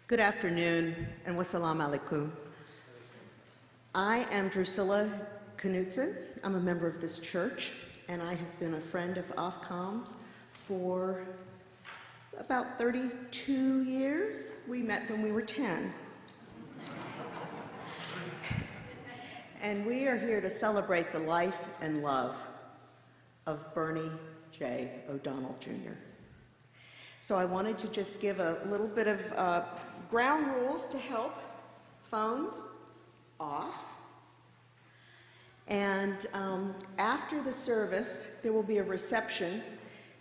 Good afternoon, and wassalam alaikum. I am Drusilla Knudsen. I'm a member of this church, and I have been a friend of Ofcom's for about 32 years. We met when we were 10. And we are here to celebrate the life and love of Bernie J. O'Donnell, Jr. So I wanted to just give a little bit of ground rules to help. Phones off. And after the service, there will be a reception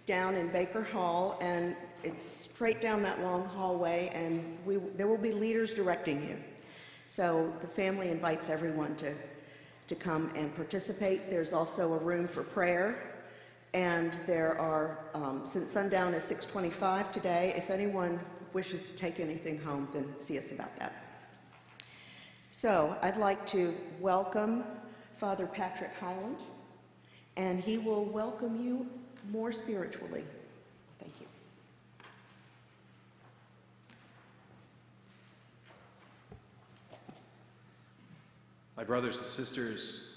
down in Baker Hall, and it's straight down that long hallway, and there will be leaders directing you. So the family invites everyone to come and participate. There's also a room for prayer, and there are, since sundown is 6:25 today, if anyone wishes to take anything home, then see us about that. So I'd like to welcome Father Patrick Highland, and he will welcome you more spiritually. Thank you. My brothers and sisters,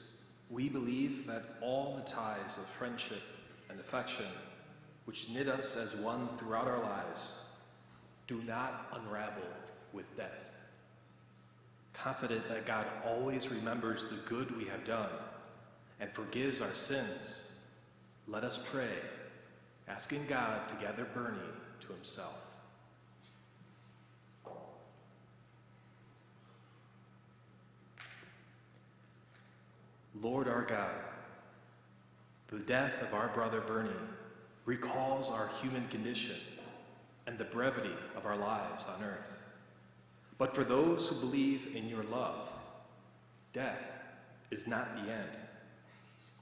we believe that all the ties of friendship and affection which knit us as one throughout our lives do not unravel with death. Confident that God always remembers the good we have done and forgives our sins, let us pray, asking God to gather Bernie to himself. Lord our God, the death of our brother Bernie recalls our human condition and the brevity of our lives on earth. But for those who believe in your love, death is not the end,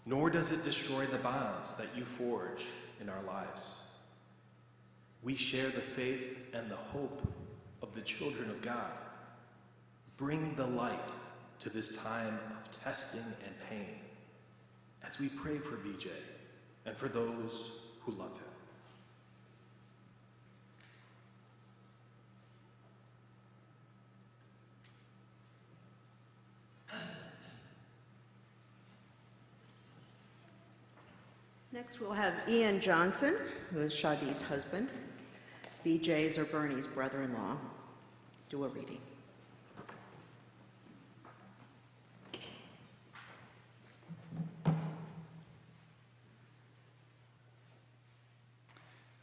nor does it destroy the bonds that you forge in our lives. We share the faith and the hope of the children of God. Bring the light to this time of testing and pain as we pray for BJ and for those who love him. Next, we'll have Ian Johnson, who is Shadi's husband, BJ's or Bernie's brother-in-law, do a reading.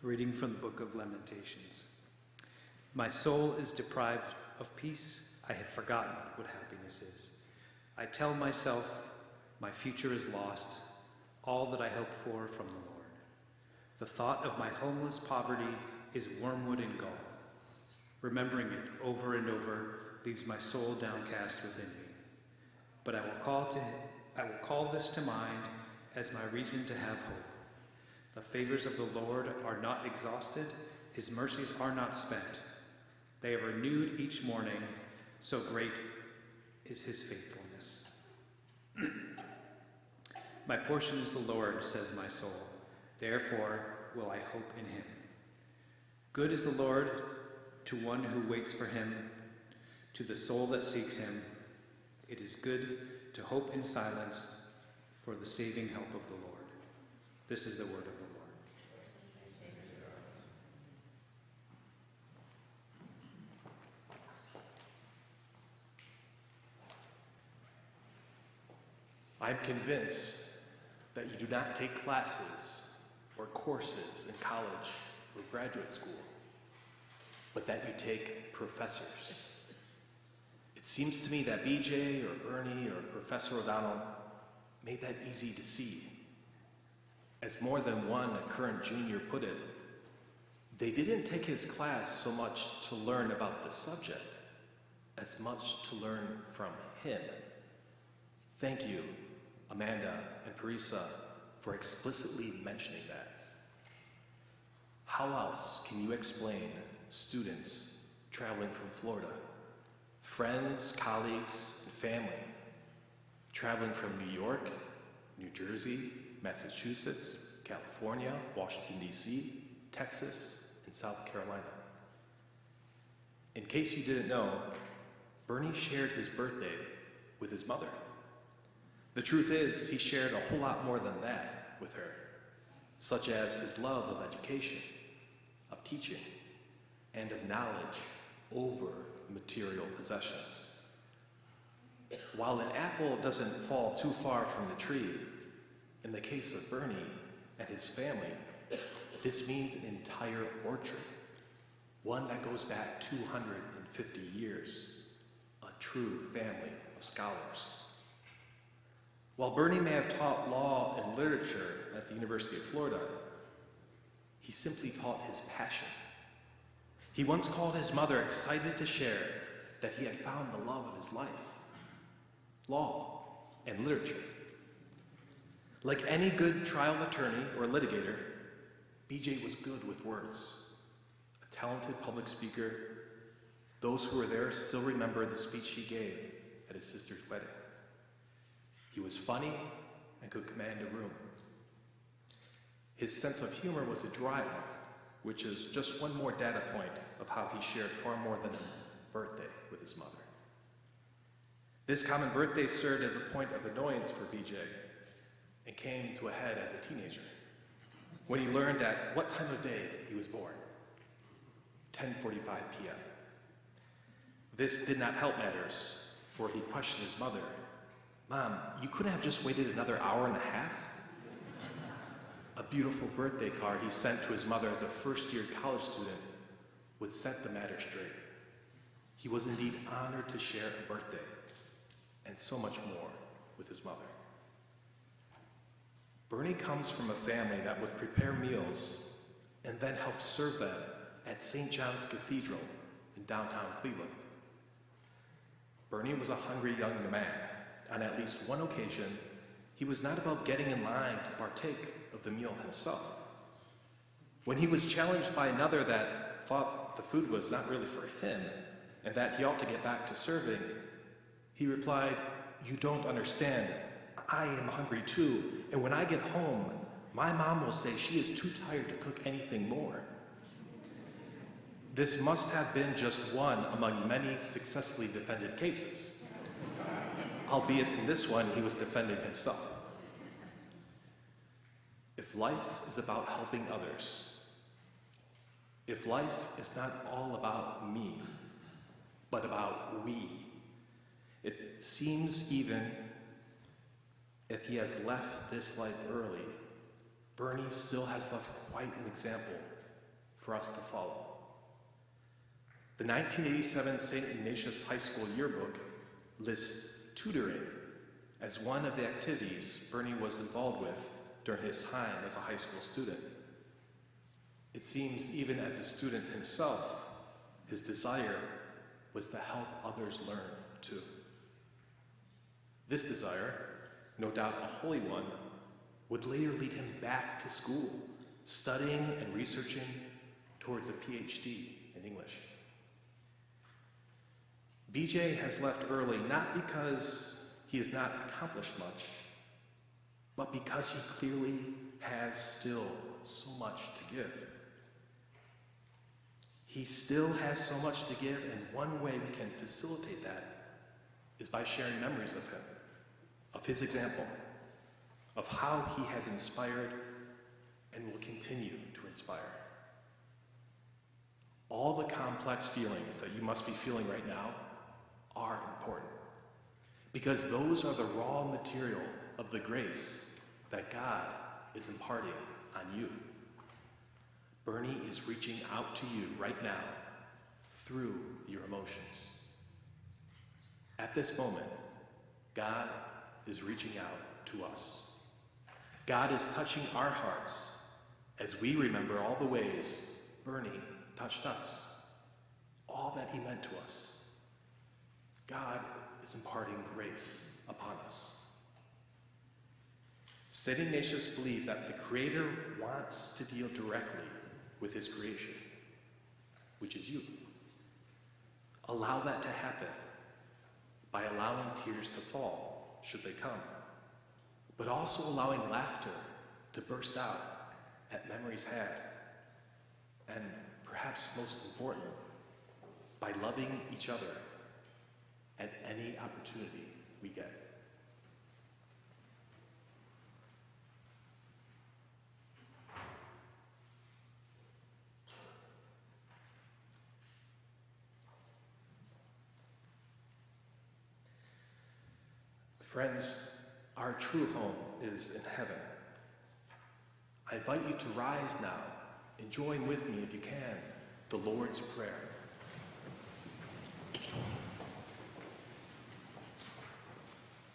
Reading from the Book of Lamentations. My soul is deprived of peace. I have forgotten what happiness is. I tell myself, my future is lost, all that I hope for from the Lord. The thought of my homeless poverty is wormwood and gall. Remembering it over and over leaves my soul downcast within me. But I will call this to mind as my reason to have hope. The favors of the Lord are not exhausted, his mercies are not spent. They are renewed each morning, so great is his faithfulness. My portion is the Lord, says my soul. Therefore will I hope in him. Good is the Lord to one who waits for him, to the soul that seeks him. It is good to hope in silence for the saving help of the Lord. This is the word of the Lord. I'm convinced that you do not take classes or courses in college or graduate school, but that you take professors. It seems to me that BJ or Bernie or Professor O'Donnell made that easy to see. As more than one current junior put it, they didn't take his class so much to learn about the subject, as much to learn from him. Thank you, Amanda and Parisa, for explicitly mentioning that. How else can you explain students traveling from Florida, friends, colleagues, and family, traveling from New York, New Jersey, Massachusetts, California, Washington, D.C., Texas, and South Carolina? In case you didn't know, Bernie shared his birthday with his mother. The truth is, he shared a whole lot more than that with her, such as his love of education, of teaching, and of knowledge over material possessions. While an apple doesn't fall too far from the tree, in the case of Bernie and his family, this means an entire orchard, one that goes back 250 years, a true family of scholars. While Bernie may have taught law and literature at the University of Florida, he simply taught his passion. He once called his mother excited to share that he had found the love of his life, law and literature. Like any good trial attorney or litigator, BJ was good with words. A talented public speaker, those who were there still remember the speech he gave at his sister's wedding. He was funny and could command a room. His sense of humor was a dry one, which is just one more data point of how he shared far more than a birthday with his mother. This common birthday served as a point of annoyance for BJ and came to a head as a teenager, when he learned at what time of day he was born, 10:45 p.m. This did not help matters, for he questioned his mother. "Mom, you couldn't have just waited another hour and a half?" A beautiful birthday card he sent to his mother as a first-year college student would set the matter straight. He was indeed honored to share a birthday, and so much more, with his mother. Bernie comes from a family that would prepare meals and then help serve them at St. John's Cathedral in downtown Cleveland. Bernie was a hungry young man. On at least one occasion, he was not above getting in line to partake of the meal himself. When he was challenged by another that thought the food was not really for him and that he ought to get back to serving, he replied, "You don't understand. I am hungry too, and when I get home, my mom will say she is too tired to cook anything more." This must have been just one among many successfully defended cases, albeit in this one he was defending himself. If life is about helping others, if life is not all about me, but about we, it seems even if he has left this life early, Bernie still has left quite an example for us to follow. The 1987 St. Ignatius High School yearbook lists tutoring as one of the activities Bernie was involved with during his time as a high school student. It seems even as a student himself, his desire was to help others learn too. This desire, no doubt a holy one, would later lead him back to school, studying and researching towards a PhD in English. BJ has left early not because he has not accomplished much, but because he clearly has still so much to give. He still has so much to give, and one way we can facilitate that is by sharing memories of him, of his example, of how he has inspired and will continue to inspire. All the complex feelings that you must be feeling right now are important, because those are the raw material of the grace that God is imparting on you. Bernie is reaching out to you right now through your emotions. At this moment, God is reaching out to us. God is touching our hearts as we remember all the ways Bernie touched us, all that he meant to us. God is imparting grace upon us. St. Ignatius believed that the Creator wants to deal directly with his creation, which is you. Allow that to happen by allowing tears to fall, should they come, but also allowing laughter to burst out at memories had, and perhaps most important, by loving each other at any opportunity we get. Friends, our true home is in heaven. I invite you to rise now and join with me, if you can, the Lord's Prayer.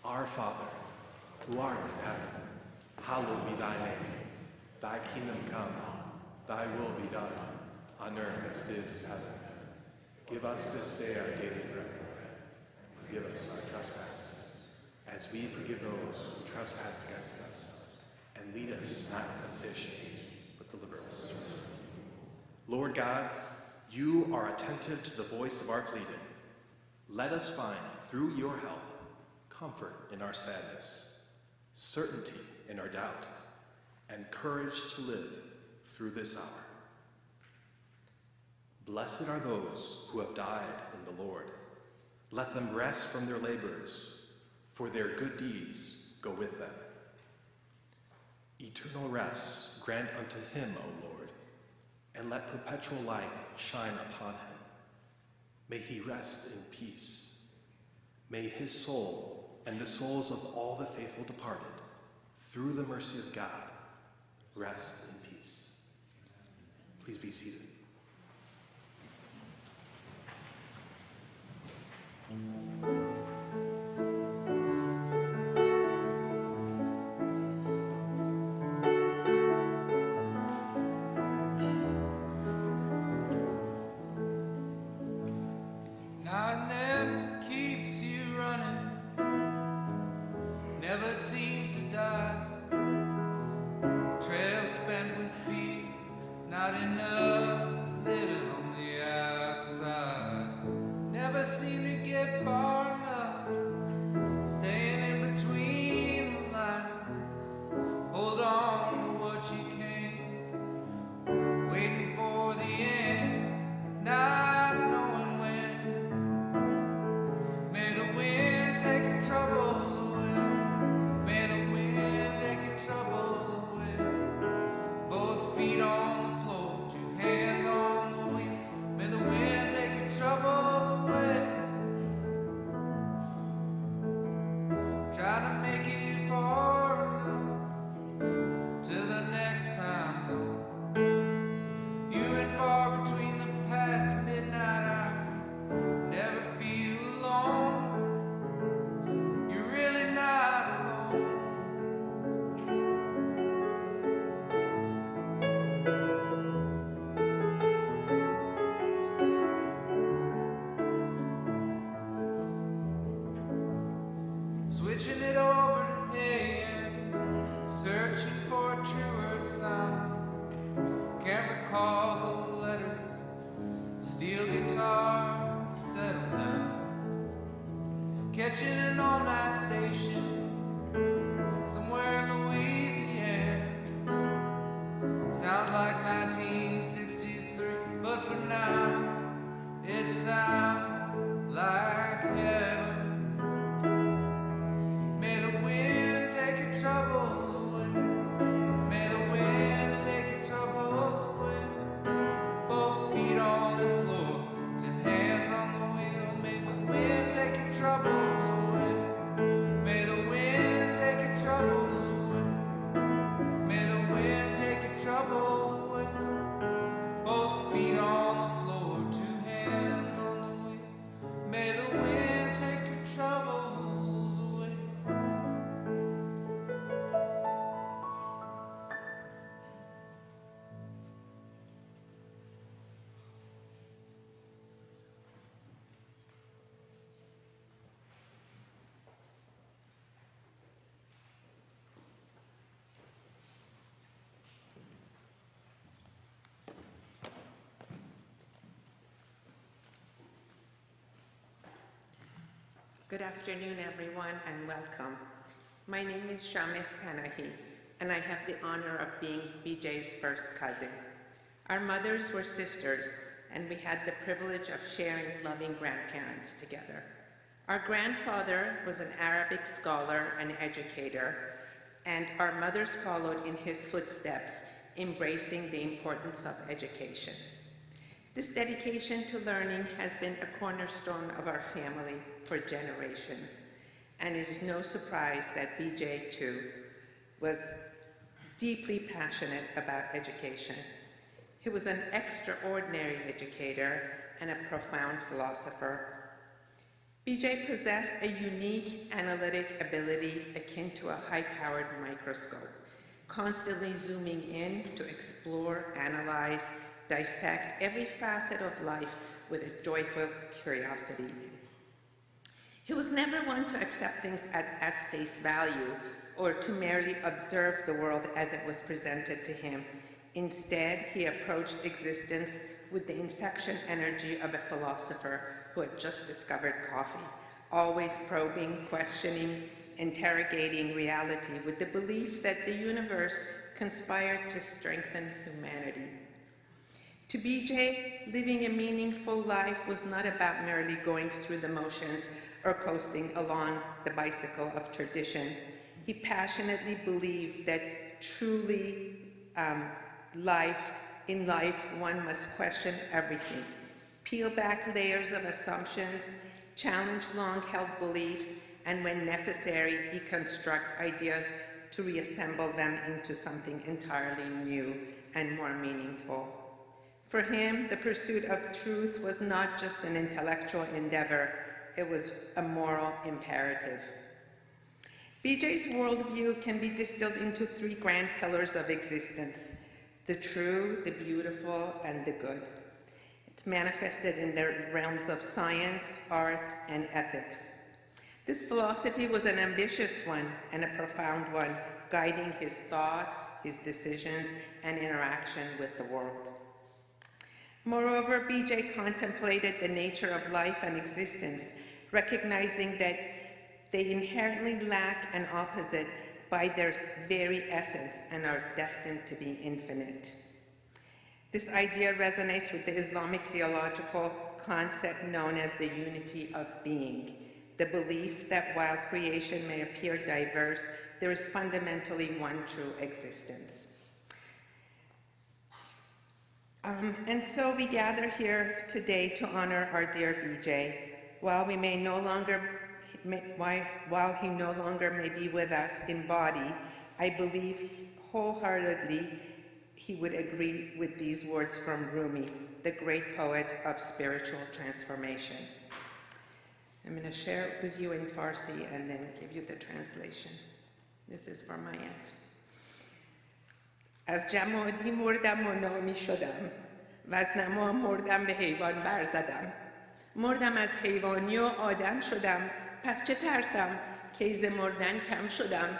Our Father, who art in heaven, hallowed be thy name. Thy kingdom come, thy will be done, on earth as it is in heaven. Give us this day our daily bread. Forgive us our trespasses, as we forgive those who trespass against us. And lead us not into temptation, but deliver us. Lord God, you are attentive to the voice of our pleading. Let us find, through your help, comfort in our sadness, certainty in our doubt, and courage to live through this hour. Blessed are those who have died in the Lord. Let them rest from their labors, for their good deeds go with them. Eternal rest grant unto him, O Lord, and let perpetual light shine upon him. May he rest in peace. May his soul and the souls of all the faithful departed, through the mercy of God, rest in peace. Please be seated. Never seems to die. Trail spent with fear, not enough living on the outside. Never seem to get far enough, staying in between the lines. Hold on to what you can, waiting for the end, not knowing when. May the wind take your troubles away. May the wind take your troubles away. Both feet on the floor, two hands on the wheel. May the wind take your troubles away. Try to make it far enough to the next time zone. Few and far between the past midnight hour. Never feel alone. You're really not alone. Switching it over to AM, searching for a truer sound. Can't recall the letters, steel guitar, settle down. Catching an all-night station, somewhere in Louisiana. Sounds like 1963, but for now, it sounds like heaven. May the wind take your troubles away. May the wind take your troubles away. Both feet on the floor, two hands on the wheel. May the wind take your troubles away. May the wind take your troubles away. May the wind take your troubles away. Both feet on the floor, two hands on the wheel. May the wind take your troubles away. Good afternoon, everyone, and welcome. My name is Shamis Panahi, and I have the honor of being BJ's first cousin. Our mothers were sisters, and we had the privilege of sharing loving grandparents together. Our grandfather was an Arabic scholar and educator, and our mothers followed in his footsteps, embracing the importance of education. This dedication to learning has been a cornerstone of our family for generations, and it is no surprise that BJ, too, was deeply passionate about education. He was an extraordinary educator and a profound philosopher. BJ possessed a unique analytic ability akin to a high-powered microscope, constantly zooming in to explore, analyze, dissect every facet of life with a joyful curiosity. He was never one to accept things as face value or to merely observe the world as it was presented to him. Instead, he approached existence with the infection energy of a philosopher who had just discovered coffee, always probing, questioning, interrogating reality with the belief that the universe conspired to strengthen humanity. To BJ, living a meaningful life was not about merely going through the motions or coasting along the bicycle of tradition. He passionately believed that truly in life, one must question everything, peel back layers of assumptions, challenge long-held beliefs, and when necessary, deconstruct ideas to reassemble them into something entirely new and more meaningful. For him, the pursuit of truth was not just an intellectual endeavor, it was a moral imperative. BJ's worldview can be distilled into three grand pillars of existence: the true, the beautiful, and the good. It's manifested in the realms of science, art, and ethics. This philosophy was an ambitious one and a profound one, guiding his thoughts, his decisions, and interaction with the world. Moreover, BJ contemplated the nature of life and existence, recognizing that they inherently lack an opposite by their very essence and are destined to be infinite. This idea resonates with the Islamic theological concept known as the unity of being, the belief that while creation may appear diverse, there is fundamentally one true existence. And so we gather here today to honor our dear BJ. While he no longer may be with us in body, I believe wholeheartedly he would agree with these words from Rumi, the great poet of spiritual transformation. I'm going to share it with you in Farsi and then give you the translation. This is from my aunt. از جمادی مردم و نامی شدم و از نما مردم به حیوان برزدم مردم از حیوانی و آدم شدم پس چه ترسم که ز مردن کم شدم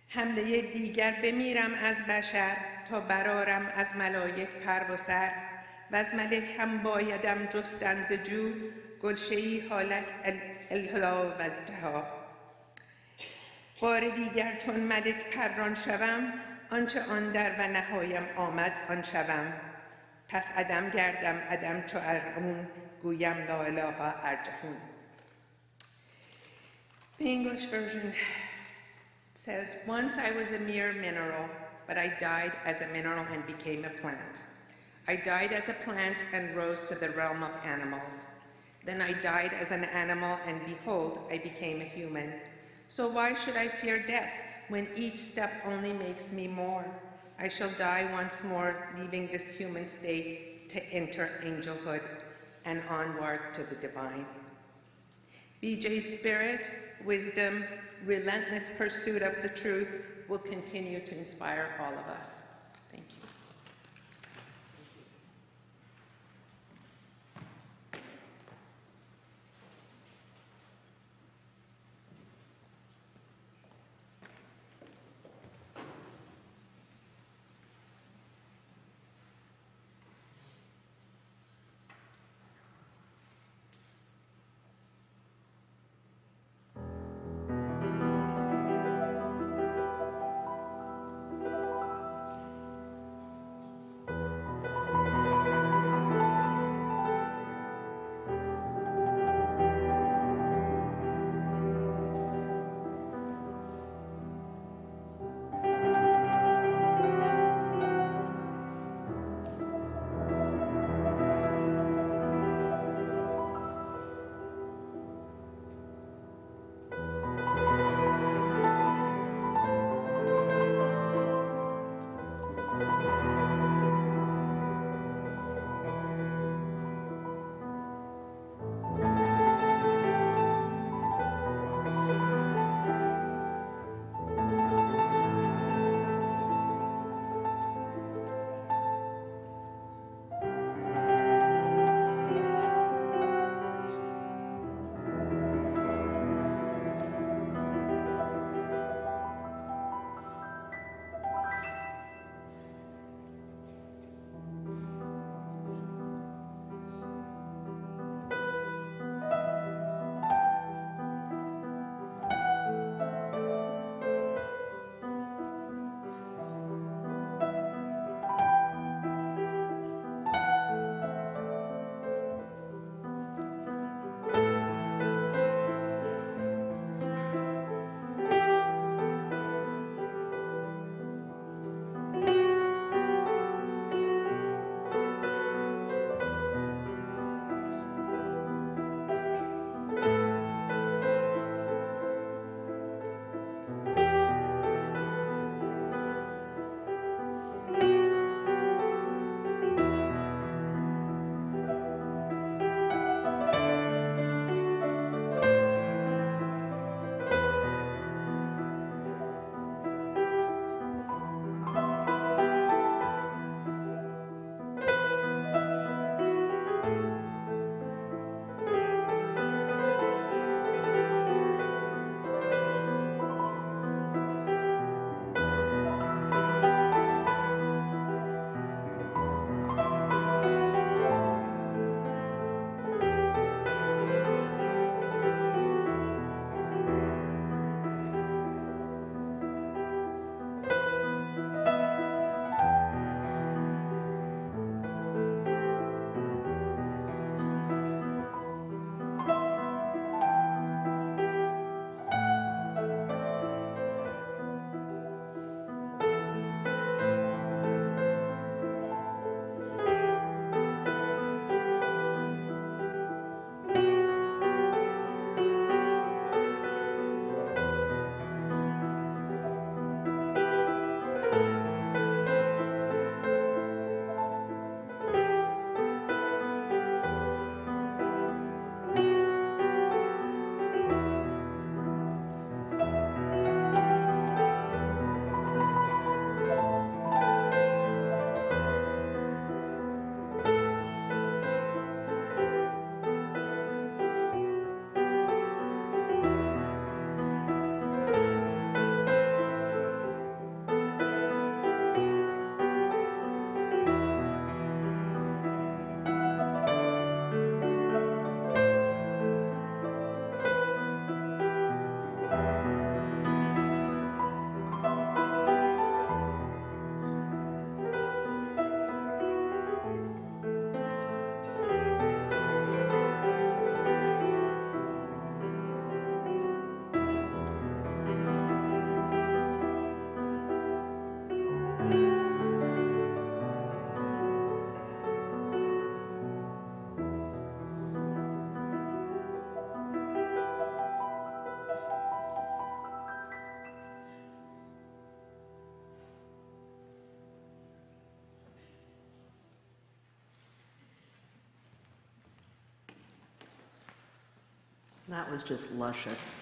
حمله دیگر بمیرم از بشر تا برارم از ملائک پر و سر و از ملک هم بایدم جستن ز جو گلشه‌ای حالک الهلا و التها بار دیگر چون ملک پران شوم آنچه آن در و نهایم آمد آن شوم پس عدم گردم عدم چو ارمون گویم لا اله ارجحون. The English version says, once I was a mere mineral, but I died as a mineral and became a plant. I died as a plant and rose to the realm of animals. Then I died as an animal and behold, I became a human. So why should I fear death when each step only makes me more? I shall die once more, leaving this human state to enter angelhood and onward to the divine. BJ's spirit, wisdom, relentless pursuit of the truth will continue to inspire all of us. Thank you. That was just luscious.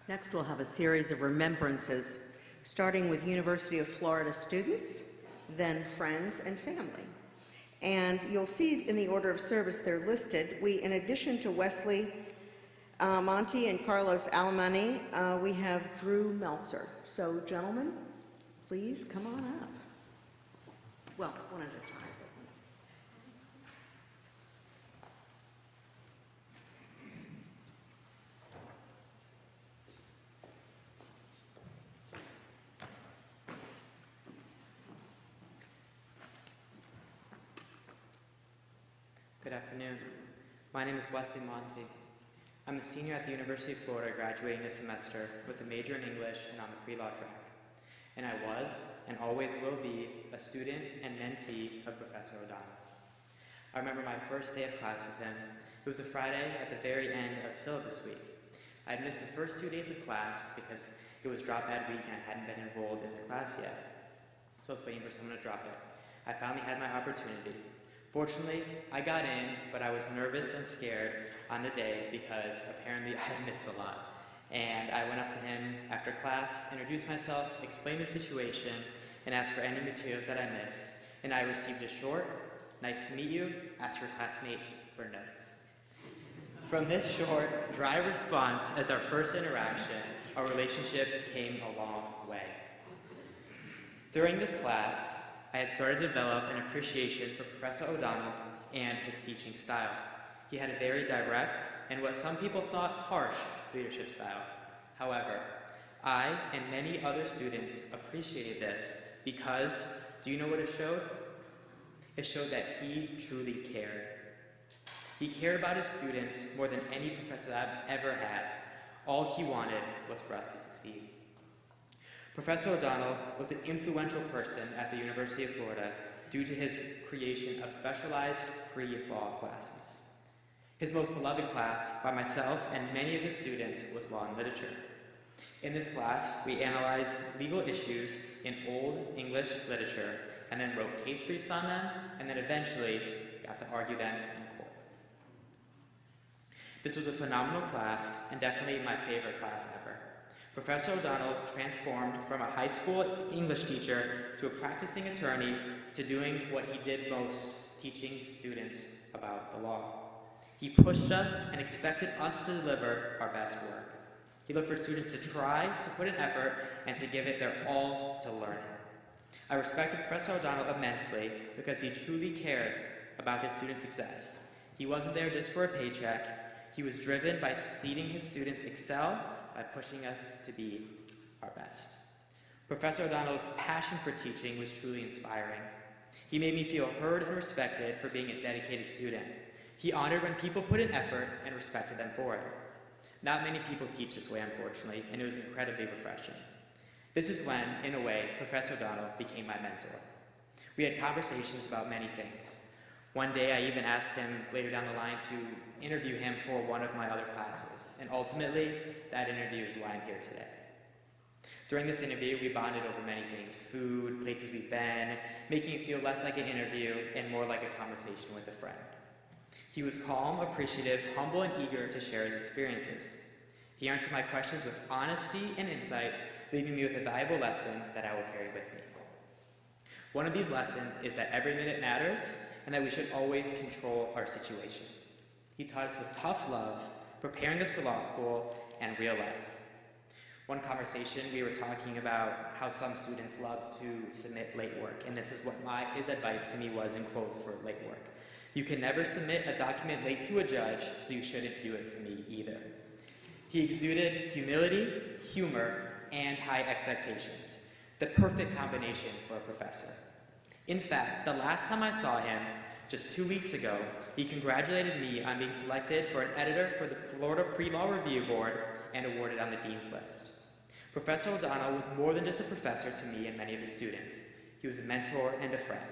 Next, we'll have a series of remembrances, starting with University of Florida students, then friends and family. And you'll see in the order of service they're listed. In addition to Wesley Monty and Carlos Alemany, we have Drew Meltzer. So, gentlemen, please come on up. Well, one at a time. Good afternoon. My name is Wesley Monty. I'm a senior at the University of Florida graduating this semester with a major in English and on the pre-law track. And I was, and always will be, a student and mentee of Professor O'Donnell. I remember my first day of class with him. It was a Friday at the very end of syllabus week. I had missed the first 2 days of class because it was drop-ad week and I hadn't been enrolled in the class yet. So I was waiting for someone to drop it. I finally had my opportunity. Fortunately, I got in, but I was nervous and scared on the day because apparently I had missed a lot. And I went up to him after class, introduced myself, explained the situation, and asked for any materials that I missed. And I received a short, "Nice to meet you, ask your classmates for notes." From this short, dry response as our first interaction, our relationship came a long way. During this class, I had started to develop an appreciation for Professor O'Donnell and his teaching style. He had a very direct and what some people thought harsh leadership style. However, I and many other students appreciated this because, do you know what it showed? It showed that he truly cared. He cared about his students more than any professor that I've ever had. All he wanted was for us to succeed. Professor O'Donnell was an influential person at the University of Florida due to his creation of specialized pre-law classes. His most beloved class by myself and many of the students was law and literature. In this class, we analyzed legal issues in Old English literature and then wrote case briefs on them and then eventually got to argue them in court. This was a phenomenal class and definitely my favorite class ever. Professor O'Donnell transformed from a high school English teacher to a practicing attorney to doing what he did most, teaching students about the law. He pushed us and expected us to deliver our best work. He looked for students to try, to put in effort, and to give it their all to learn. I respected Professor O'Donnell immensely because he truly cared about his students' success. He wasn't there just for a paycheck. He was driven by seeing his students excel by pushing us to be our best. Professor O'Donnell's passion for teaching was truly inspiring. He made me feel heard and respected for being a dedicated student. He honored when people put in effort and respected them for it. Not many people teach this way, unfortunately, and it was incredibly refreshing. This is when, in a way, Professor O'Donnell became my mentor. We had conversations about many things. One day I even asked him later down the line to interview him for one of my other classes, and ultimately, that interview is why I'm here today. During this interview, we bonded over many things: food, places we've been, making it feel less like an interview and more like a conversation with a friend. He was calm, appreciative, humble, and eager to share his experiences. He answered my questions with honesty and insight, leaving me with a valuable lesson that I will carry with me. One of these lessons is that every minute matters, and that we should always control our situation. He taught us with tough love, preparing us for law school and real life. One conversation, we were talking about how some students love to submit late work, and this is what his advice to me was in quotes for late work. You can never submit a document late to a judge, so you shouldn't do it to me either. He exuded humility, humor, and high expectations, the perfect combination for a professor. In fact, the last time I saw him, just 2 weeks ago, he congratulated me on being selected for an editor for the Florida Pre-Law Review Board and awarded on the Dean's List. Professor O'Donnell was more than just a professor to me and many of the students. He was a mentor and a friend.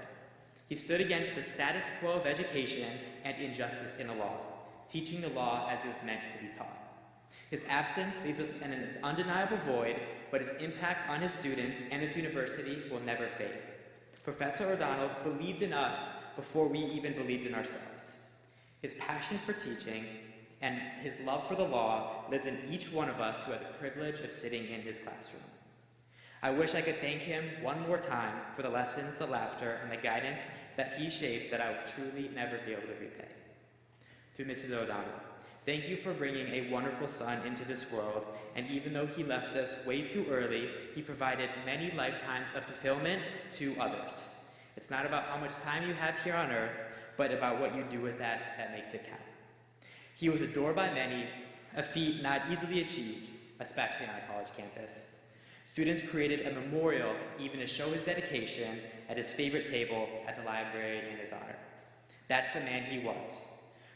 He stood against the status quo of education and injustice in the law, teaching the law as it was meant to be taught. His absence leaves us in an undeniable void, but his impact on his students and his university will never fade. Professor O'Donnell believed in us before we even believed in ourselves. His passion for teaching and his love for the law lives in each one of us who had the privilege of sitting in his classroom. I wish I could thank him one more time for the lessons, the laughter, and the guidance that he shaped that I will truly never be able to repay. To Mrs. O'Donnell, thank you for bringing a wonderful son into this world, and even though he left us way too early, he provided many lifetimes of fulfillment to others. It's not about how much time you have here on earth, but about what you do with that makes it count. He was adored by many, a feat not easily achieved, especially on a college campus. Students created a memorial even to show his dedication at his favorite table at the library in his honor. That's the man he was.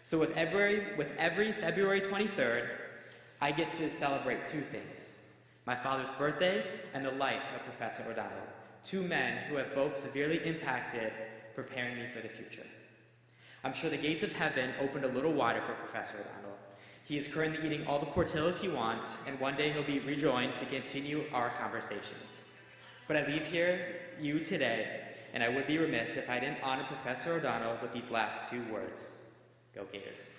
So with every February 23rd, I get to celebrate two things: my father's birthday and the life of Professor O'Donnell, two men who have both severely impacted preparing me for the future. I'm sure the gates of heaven opened a little wider for Professor O'Donnell. He is currently eating all the portillos he wants, and one day he'll be rejoined to continue our conversations. But I leave you today, and I would be remiss if I didn't honor Professor O'Donnell with these last two words. Go Gators.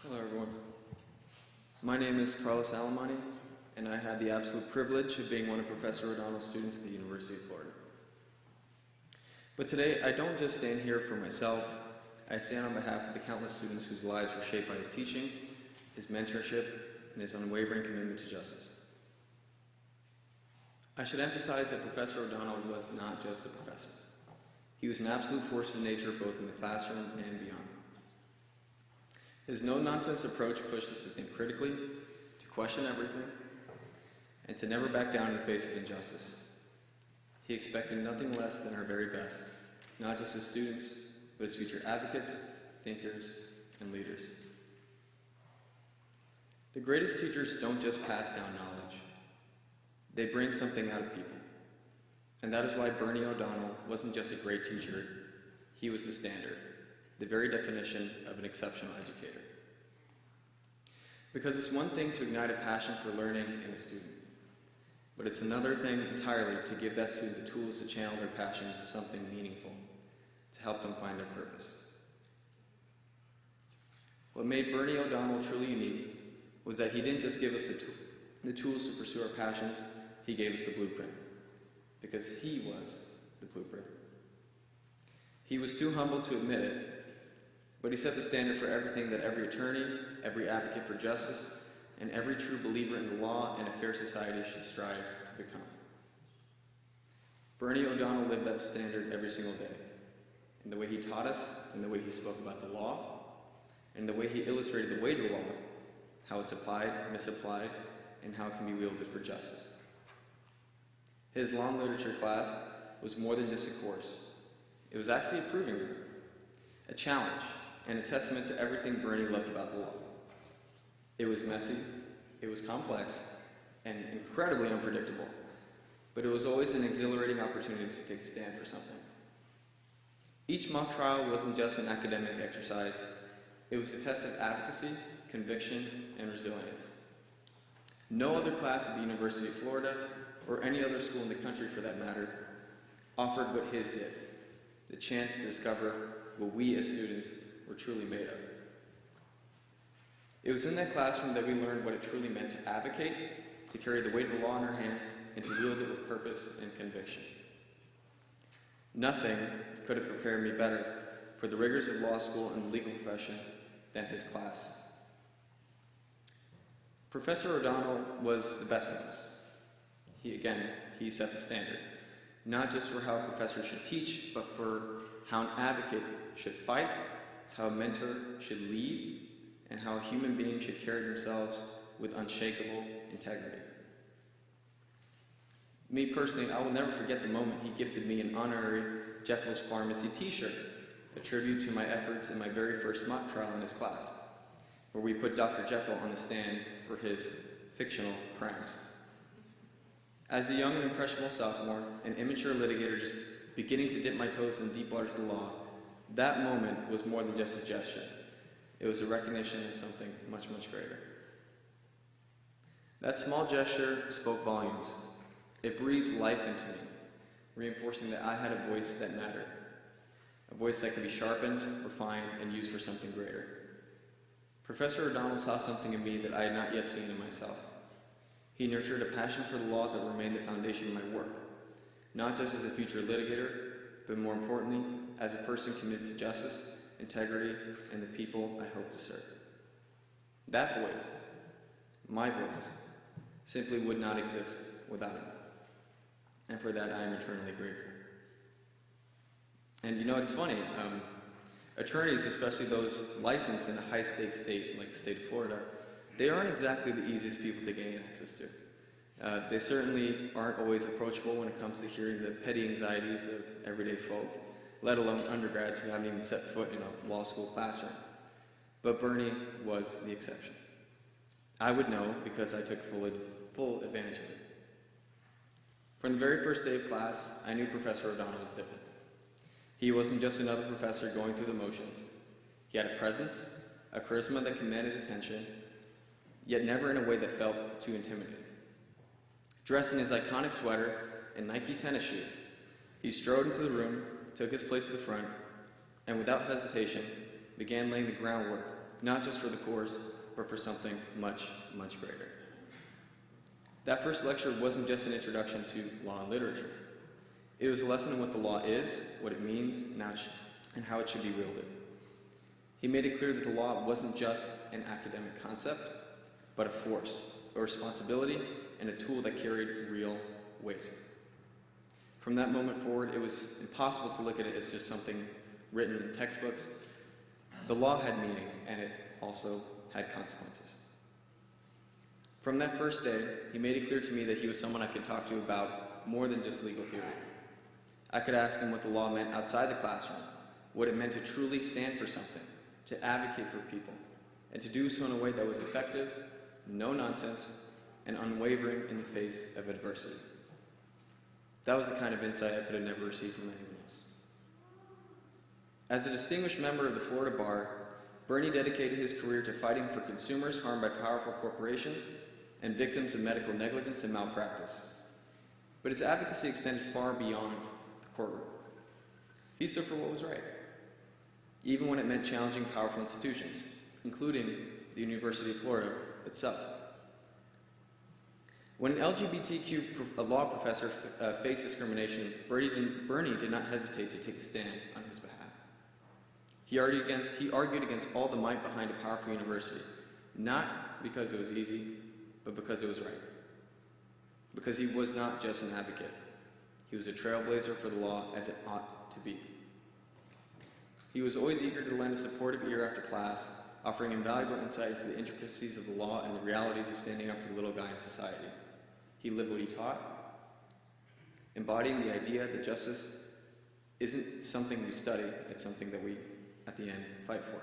Hello everyone. My name is Carlos Alamani, and I had the absolute privilege of being one of Professor O'Donnell's students at the University of Florida. But today, I don't just stand here for myself, I stand on behalf of the countless students whose lives were shaped by his teaching, his mentorship, and his unwavering commitment to justice. I should emphasize that Professor O'Donnell was not just a professor. He was an absolute force of nature both in the classroom and beyond. His no-nonsense approach pushed us to think critically, to question everything, and to never back down in the face of injustice. He expected nothing less than our very best, not just as students, but as future advocates, thinkers, and leaders. The greatest teachers don't just pass down knowledge. They bring something out of people. And that is why Bernie O'Donnell wasn't just a great teacher, he was the standard, the very definition of an exceptional educator. Because it's one thing to ignite a passion for learning in a student, but it's another thing entirely to give that student the tools to channel their passion into something meaningful, to help them find their purpose. What made Bernie O'Donnell truly unique was that he didn't just give us the tools to pursue our passions, he gave us the blueprint, because he was the blueprint. He was too humble to admit it, but he set the standard for everything that every attorney, every advocate for justice, and every true believer in the law and a fair society should strive to become. Bernie O'Donnell lived that standard every single day, in the way he taught us, in the way he spoke about the law, and the way he illustrated the weight of the law, how it's applied, misapplied, and how it can be wielded for justice. His law and literature class was more than just a course. It was actually a proving ground, a challenge, and a testament to everything Bernie loved about the law. It was messy, it was complex, and incredibly unpredictable, but it was always an exhilarating opportunity to take a stand for something. Each mock trial wasn't just an academic exercise, it was a test of advocacy, conviction, and resilience. No other class at the University of Florida, or any other school in the country for that matter, offered what his did, the chance to discover what we as students were truly made of. It was in that classroom that we learned what it truly meant to advocate, to carry the weight of the law in our hands, and to wield it with purpose and conviction. Nothing could have prepared me better for the rigors of law school and the legal profession than his class. Professor O'Donnell was the best of us. He set the standard, not just for how a professor should teach, but for how an advocate should fight, how a mentor should lead, and how a human being should carry themselves with unshakable integrity. Me personally, I will never forget the moment he gifted me an honorary Jekyll's Pharmacy t-shirt, a tribute to my efforts in my very first mock trial in his class, where we put Dr. Jekyll on the stand for his fictional crimes. As a young and impressionable sophomore, an immature litigator just beginning to dip my toes in the deep waters of the law, that moment was more than just a gesture. It was a recognition of something much, much greater. That small gesture spoke volumes. It breathed life into me, reinforcing that I had a voice that mattered, a voice that could be sharpened, refined, and used for something greater. Professor O'Donnell saw something in me that I had not yet seen in myself. He nurtured a passion for the law that remained the foundation of my work, not just as a future litigator, but more importantly, as a person committed to justice, integrity, and the people I hope to serve. That voice, my voice, simply would not exist without him. And for that, I am eternally grateful. And you know, it's funny, attorneys, especially those licensed in a high-stakes state like the state of Florida, they aren't exactly the easiest people to gain access to. They certainly aren't always approachable when it comes to hearing the petty anxieties of everyday folk, let alone undergrads who haven't even set foot in a law school classroom. But Bernie was the exception. I would know because I took full advantage of it. From the very first day of class, I knew Professor O'Donnell was different. He wasn't just another professor going through the motions. He had a presence, a charisma that commanded attention, yet never in a way that felt too intimidating. Dressed in his iconic sweater and Nike tennis shoes, he strode into the room, took his place at the front, and without hesitation, began laying the groundwork, not just for the course, but for something much, much greater. That first lecture wasn't just an introduction to law and literature. It was a lesson in what the law is, what it means, and how it should be wielded. He made it clear that the law wasn't just an academic concept, but a force, a responsibility, and a tool that carried real weight. From that moment forward, it was impossible to look at it as just something written in textbooks. The law had meaning, and it also had consequences. From that first day, he made it clear to me that he was someone I could talk to about more than just legal theory. I could ask him what the law meant outside the classroom, what it meant to truly stand for something, to advocate for people, and to do so in a way that was effective, no nonsense, and unwavering in the face of adversity. That was the kind of insight I could have never received from anyone else. As a distinguished member of the Florida Bar, Bernie dedicated his career to fighting for consumers harmed by powerful corporations and victims of medical negligence and malpractice. But his advocacy extended far beyond the courtroom. He stood for what was right, even when it meant challenging powerful institutions, including the University of Florida itself. When an LGBTQ law professor faced discrimination, Bernie did not hesitate to take a stand on his behalf. He argued against all the might behind a powerful university, not because it was easy, but because it was right. Because he was not just an advocate. He was a trailblazer for the law as it ought to be. He was always eager to lend a supportive ear after class, offering invaluable insight into the intricacies of the law and the realities of standing up for the little guy in society. He lived what he taught, embodying the idea that justice isn't something we study, it's something that we, at the end, fight for.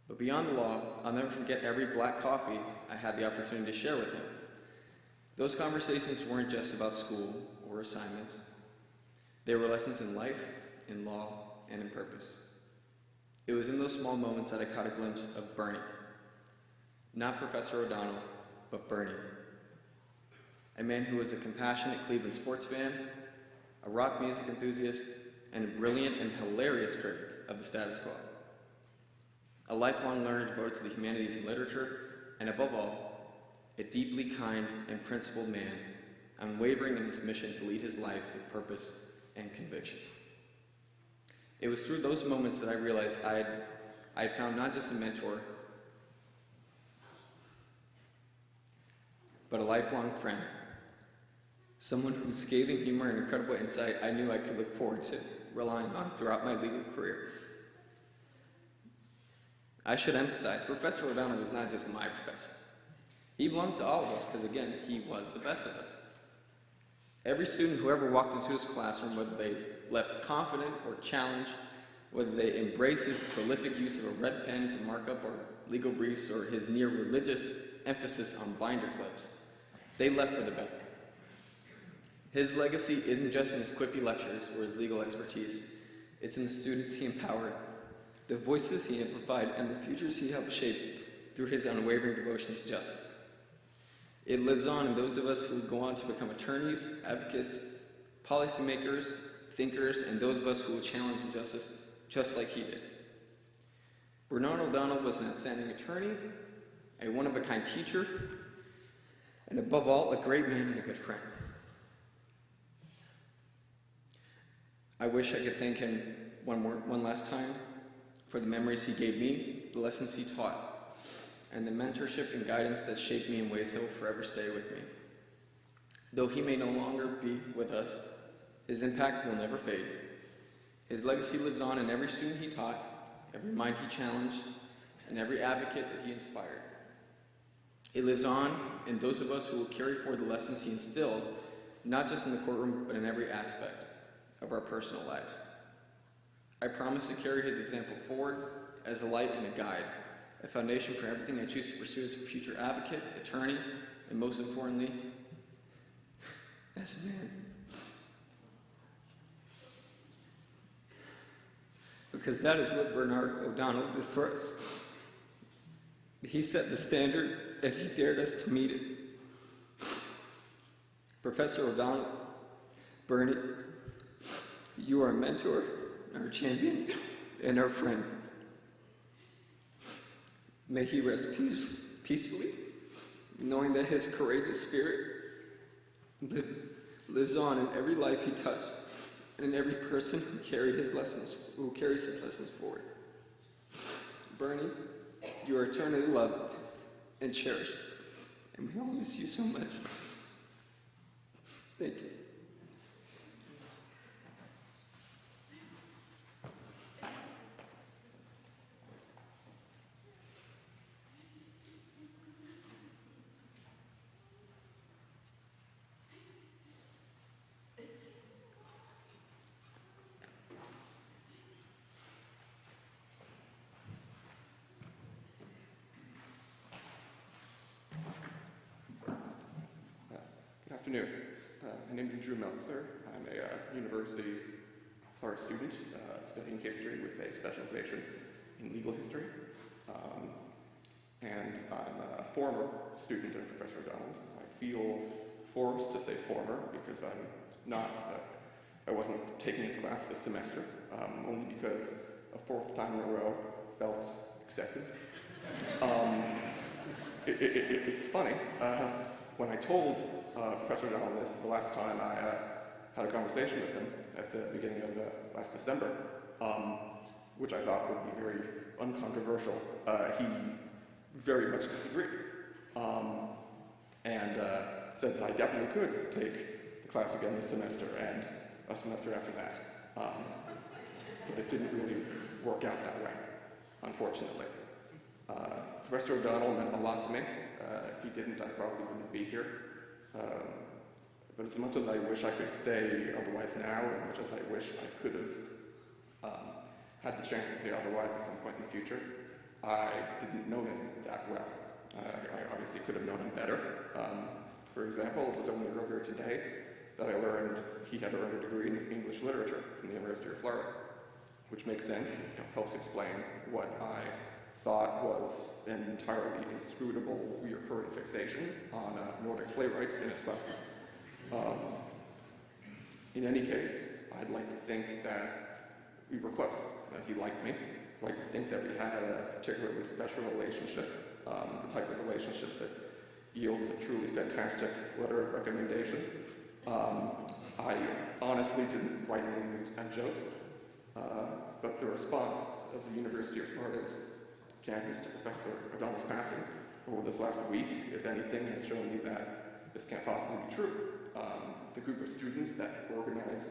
But beyond the law, I'll never forget every black coffee I had the opportunity to share with him. Those conversations weren't just about school or assignments. They were lessons in life, in law, and in purpose. It was in those small moments that I caught a glimpse of Bernie. Not Professor O'Donnell, but Bernie. A man who was a compassionate Cleveland sports fan, a rock music enthusiast, and a brilliant and hilarious critic of the status quo. A lifelong learner devoted to the humanities and literature, and above all, a deeply kind and principled man, unwavering in his mission to lead his life with purpose and conviction. It was through those moments that I realized I'd found not just a mentor, but a lifelong friend. Someone whose scathing humor and incredible insight I knew I could look forward to relying on throughout my legal career. I should emphasize, Professor O'Donnell was not just my professor. He belonged to all of us because, again, he was the best of us. Every student who ever walked into his classroom, whether they left confident or challenged, whether they embrace his prolific use of a red pen to mark up our legal briefs or his near religious emphasis on binder clips, they left for the better. His legacy isn't just in his quippy lectures or his legal expertise, it's in the students he empowered, the voices he amplified, and the futures he helped shape through his unwavering devotion to justice. It lives on in those of us who go on to become attorneys, advocates, policymakers, thinkers, and those of us who will challenge injustice just like he did. Bernard O'Donnell was an outstanding attorney, a one-of-a-kind teacher, and above all, a great man and a good friend. I wish I could thank him one last time for the memories he gave me, the lessons he taught, and the mentorship and guidance that shaped me in ways that will forever stay with me. Though he may no longer be with us, his impact will never fade. His legacy lives on in every student he taught, every mind he challenged, and every advocate that he inspired. It lives on in those of us who will carry forward the lessons he instilled, not just in the courtroom, but in every aspect of our personal lives. I promise to carry his example forward as a light and a guide, a foundation for everything I choose to pursue as a future advocate, attorney, and most importantly, as a man. Because that is what Bernard O'Donnell did for us. He set the standard and he dared us to meet it. Professor O'Donnell, Bernie, you are a mentor, our champion, and our friend. May he rest peacefully, knowing that his courageous spirit lives on in every life he touched, and in every person who carries his lessons forward. Bernie, you are eternally loved and cherished, and we all miss you so much. Thank you. Good afternoon. My name is Drew Meltzer. I'm a University of Florida student studying history with a specialization in legal history. And I'm a former student of Professor O'Donnell's. I feel forced to say former because I wasn't taking his class this semester, only because a fourth time in a row felt excessive. It's funny. When I told Professor O'Donnell this the last time I had a conversation with him at the beginning of last December, which I thought would be very uncontroversial, he very much disagreed and said that I definitely could take the class again this semester and a semester after that. But it didn't really work out that way, unfortunately. Professor O'Donnell meant a lot to me. If he didn't, I probably wouldn't be here. But as much as I wish I could say otherwise now, as much as I wish I could have had the chance to say otherwise at some point in the future, I didn't know him that well. I obviously could have known him better. For example, it was only earlier today that I learned he had earned a degree in English literature from the University of Florida, which makes sense. It helps explain what I thought was an entirely inscrutable, reoccurring fixation on Nordic playwrights in his classes. In any case, I'd like to think that we were close, that he liked me. I'd like to think that we had a particularly special relationship, the type of relationship that yields a truly fantastic letter of recommendation. I honestly didn't write anything as jokes, but the response of the University of Florida's campus to Professor O'Donnell's passing over this last week, if anything, has shown me that this can't possibly be true. The group of students that organized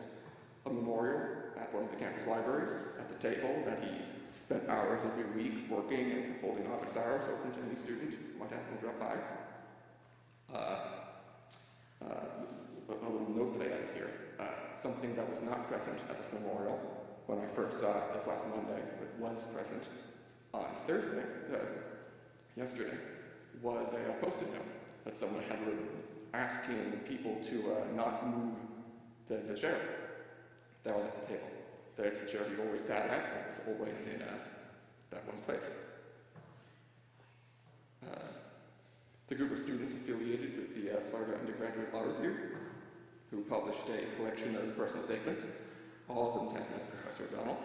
a memorial at one of the campus libraries at the table that he spent hours every week working and holding office hours open to any student who might happen to drop by. A little note that I added here. Something that was not present at this memorial when I first saw it this last Monday, but was present on Thursday, yesterday, was a post-it note that someone had written asking people to not move the chair that was at the table. That's the chair he always sat at, and it was always in that one place. The group of students affiliated with the Florida Undergraduate Law Review, who published a collection of personal statements, all of them testaments to Professor O'Donnell.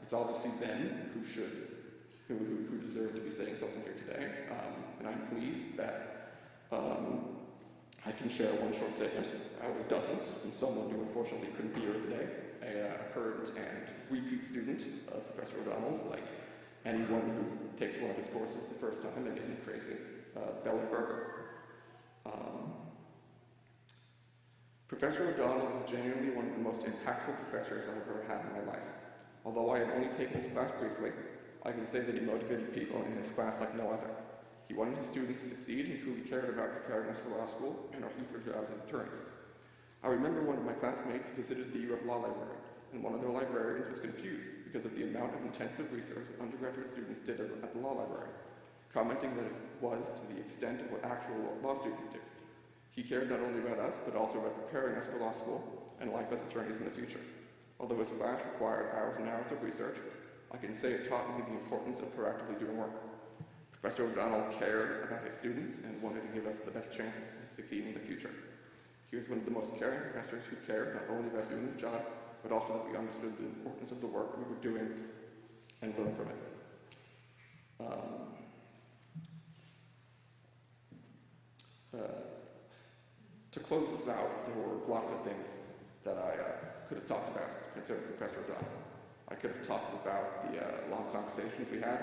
It's obviously them who deserve to be saying something here today, and I'm pleased that I can share one short statement out of dozens from someone who unfortunately couldn't be here today, a current and repeat student of Professor O'Donnell's, like anyone who takes one of his courses the first time and isn't crazy, Berger. Professor O'Donnell was genuinely one of the most impactful professors I've ever had in my life. Although I had only taken his class briefly, I can say that he motivated people in his class like no other. He wanted his students to succeed and truly cared about preparing us for law school and our future jobs as attorneys. I remember one of my classmates visited the U of Law library, and one of their librarians was confused because of the amount of intensive research that undergraduate students did at the law library, commenting that it was to the extent of what actual law students do. He cared not only about us, but also about preparing us for law school and life as attorneys in the future. Although his class required hours and hours of research, I can say it taught me the importance of proactively doing work. Professor O'Donnell cared about his students and wanted to give us the best chances to succeed in the future. He was one of the most caring professors who cared not only about doing his job, but also that we understood the importance of the work we were doing and learned from it. To close this out, there were lots of things that I could have talked about concerning Professor O'Donnell. I could have talked about the long conversations we had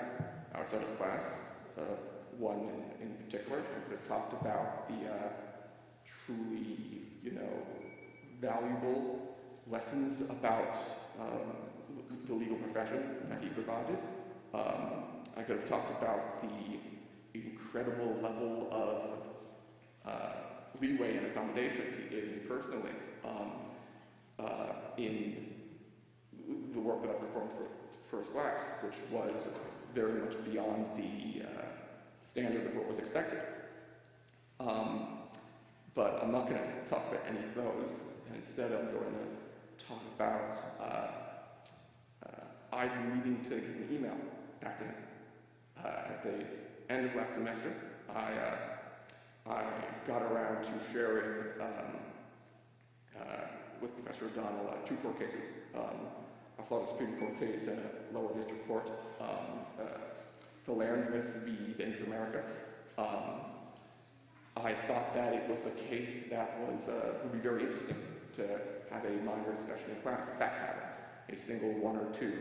outside of class, one in particular. I could have talked about the truly, valuable lessons about the legal profession that he provided. I could have talked about the incredible level of leeway and accommodation he gave me personally in the work that I performed for his class, which was very much beyond the standard of what was expected. But I'm not going to talk about any of those, and instead I'm going to talk about I needing to get an email back to him. At the end of last semester, I got around to sharing with Professor O'Donnell 2 court cases. A Florida Supreme Court case and a lower district court, Philandris v. Bank of America. I thought that it was a case that would be very interesting to have a minor discussion in class, in fact have a single 1 or 2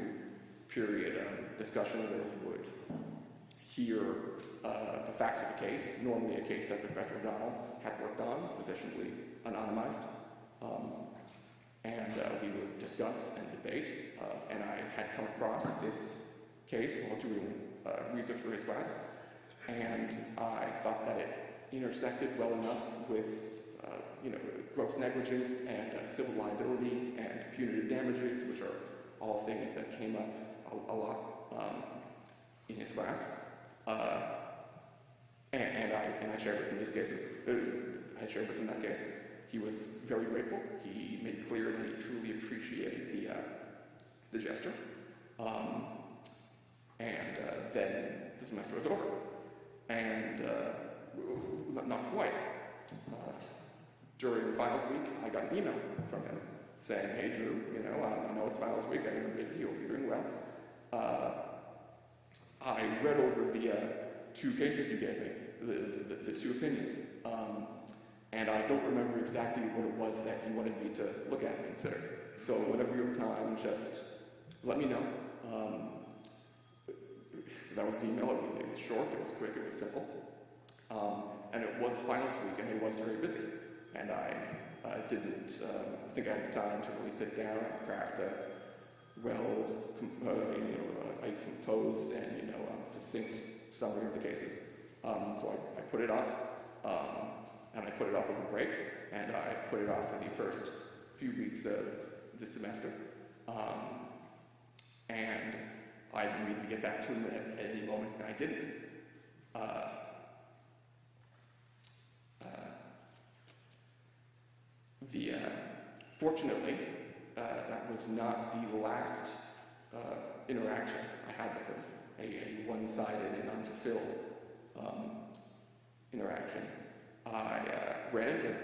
period discussion where we would hear the facts of the case, normally a case that Professor O'Donnell had worked on, sufficiently anonymized, and we would discuss and debate, and I had come across this case while doing research for his class, and I thought that it intersected well enough with gross negligence and civil liability and punitive damages, which are all things that came up a lot in his class. And I shared with him these cases. I shared with him that case. He was very grateful. He made clear that he truly appreciated the gesture. And then the semester was over. And not quite. During finals week, I got an email from him saying, "Hey Drew, I know it's finals week. I know you're busy. Hope you're doing well. I read over the 2 cases you gave me, the 2 opinions, and I don't remember exactly what it was that you wanted me to look at and consider. So whenever you have time, just let me know." That was the email. It was short, it was quick, it was simple. And it was finals week, and he was very busy. And I didn't think I had the time to really sit down and craft a composed and succinct summary of the cases. So I put it off, and I put it off over break, and I put it off for the first few weeks of this semester. And I've been meaning to get back to him at any moment, and I didn't. Fortunately, that was not the last interaction I had with him, a one-sided and unfulfilled interaction. I ran into him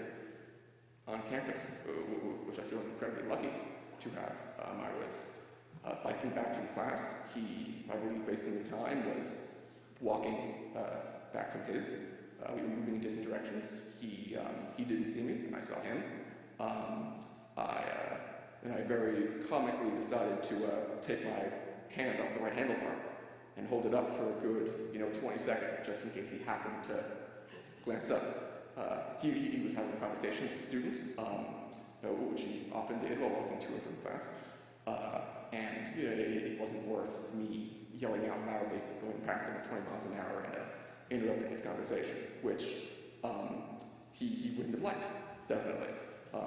on campus, which I feel incredibly lucky to have. I was biking back from class. He, I believe, based on the time, was walking back from his. We were moving in different directions. He didn't see me, and I saw him. I very comically decided to take my hand off the right handlebar and hold it up for a good, 20 seconds, just in case he happened to glance up. He was having a conversation with a student, which he often did while walking to and from class. And it wasn't worth me yelling out loudly, going past him at 20 miles an hour and interrupting his conversation, which he wouldn't have liked, definitely.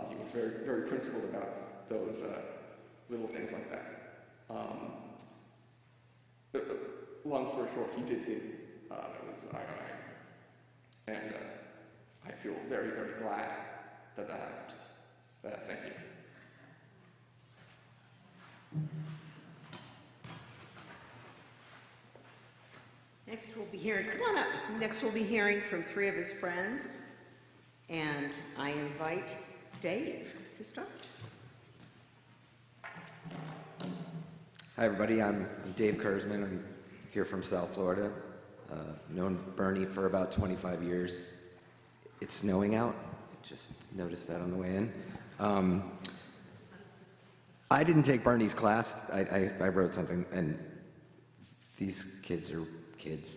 He was very, very principled about those little things like that. Long story short, he did see me. I feel very, very glad that happened. Thank you. Next we'll be hearing, come on up. Next we'll be hearing from three of his friends. And I invite Dave to start. Hi everybody, I'm Dave Kurzman. I'm here from South Florida. Known Bernie for about 25 years. It's snowing out. Just noticed that on the way in. I didn't take Bernie's class. I wrote something, and these kids,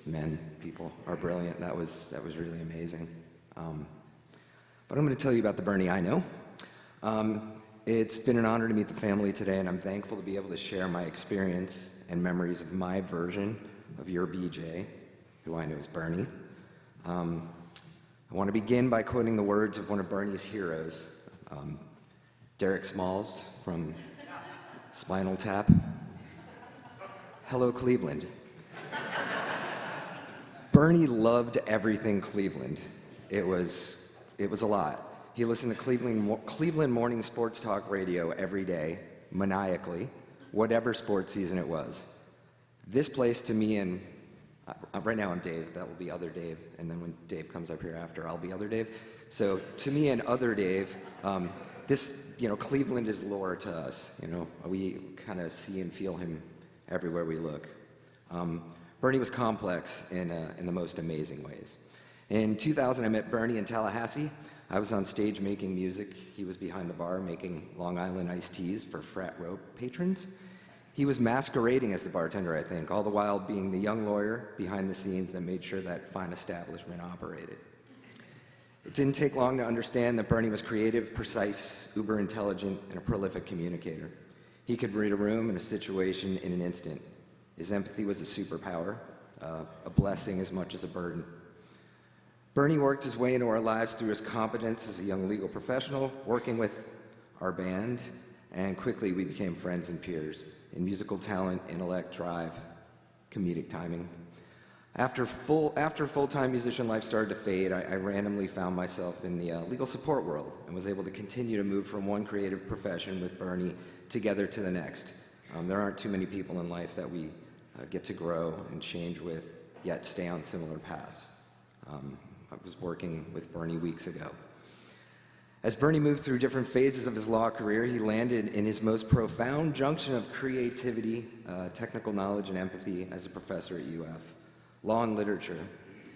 men, people are brilliant. That was really amazing. But I'm going to tell you about the Bernie I know. It's been an honor to meet the family today, and I'm thankful to be able to share my experience and memories of my version of your BJ, who I know as Bernie. I want to begin by quoting the words of one of Bernie's heroes, Derek Smalls from Spinal Tap. Hello, Cleveland. Bernie loved everything Cleveland. It was a lot. He listened to Cleveland morning sports talk radio every day, maniacally, whatever sports season it was. This place to me, and right now I'm Dave, that will be other Dave, and then when Dave comes up here after, I'll be other Dave. So to me and other Dave, Cleveland is lore to us. We kind of see and feel him everywhere we look. Bernie was complex in the most amazing ways. In 2000, I met Bernie in Tallahassee. I was on stage making music. He was behind the bar making Long Island iced teas for frat row patrons. He was masquerading as the bartender, I think, all the while being the young lawyer behind the scenes that made sure that fine establishment operated. It didn't take long to understand that Bernie was creative, precise, uber intelligent, and a prolific communicator. He could read a room and a situation in an instant. His empathy was a superpower, a blessing as much as a burden. Bernie worked his way into our lives through his competence as a young legal professional, working with our band, and quickly we became friends and peers in musical talent, intellect, drive, comedic timing. After full-time musician life started to fade, I randomly found myself in the legal support world and was able to continue to move from one creative profession with Bernie together to the next. There aren't too many people in life that we get to grow and change with, yet stay on similar paths. I was working with Bernie weeks ago. As Bernie moved through different phases of his law career, he landed in his most profound junction of creativity, technical knowledge, and empathy as a professor at UF. Law and literature,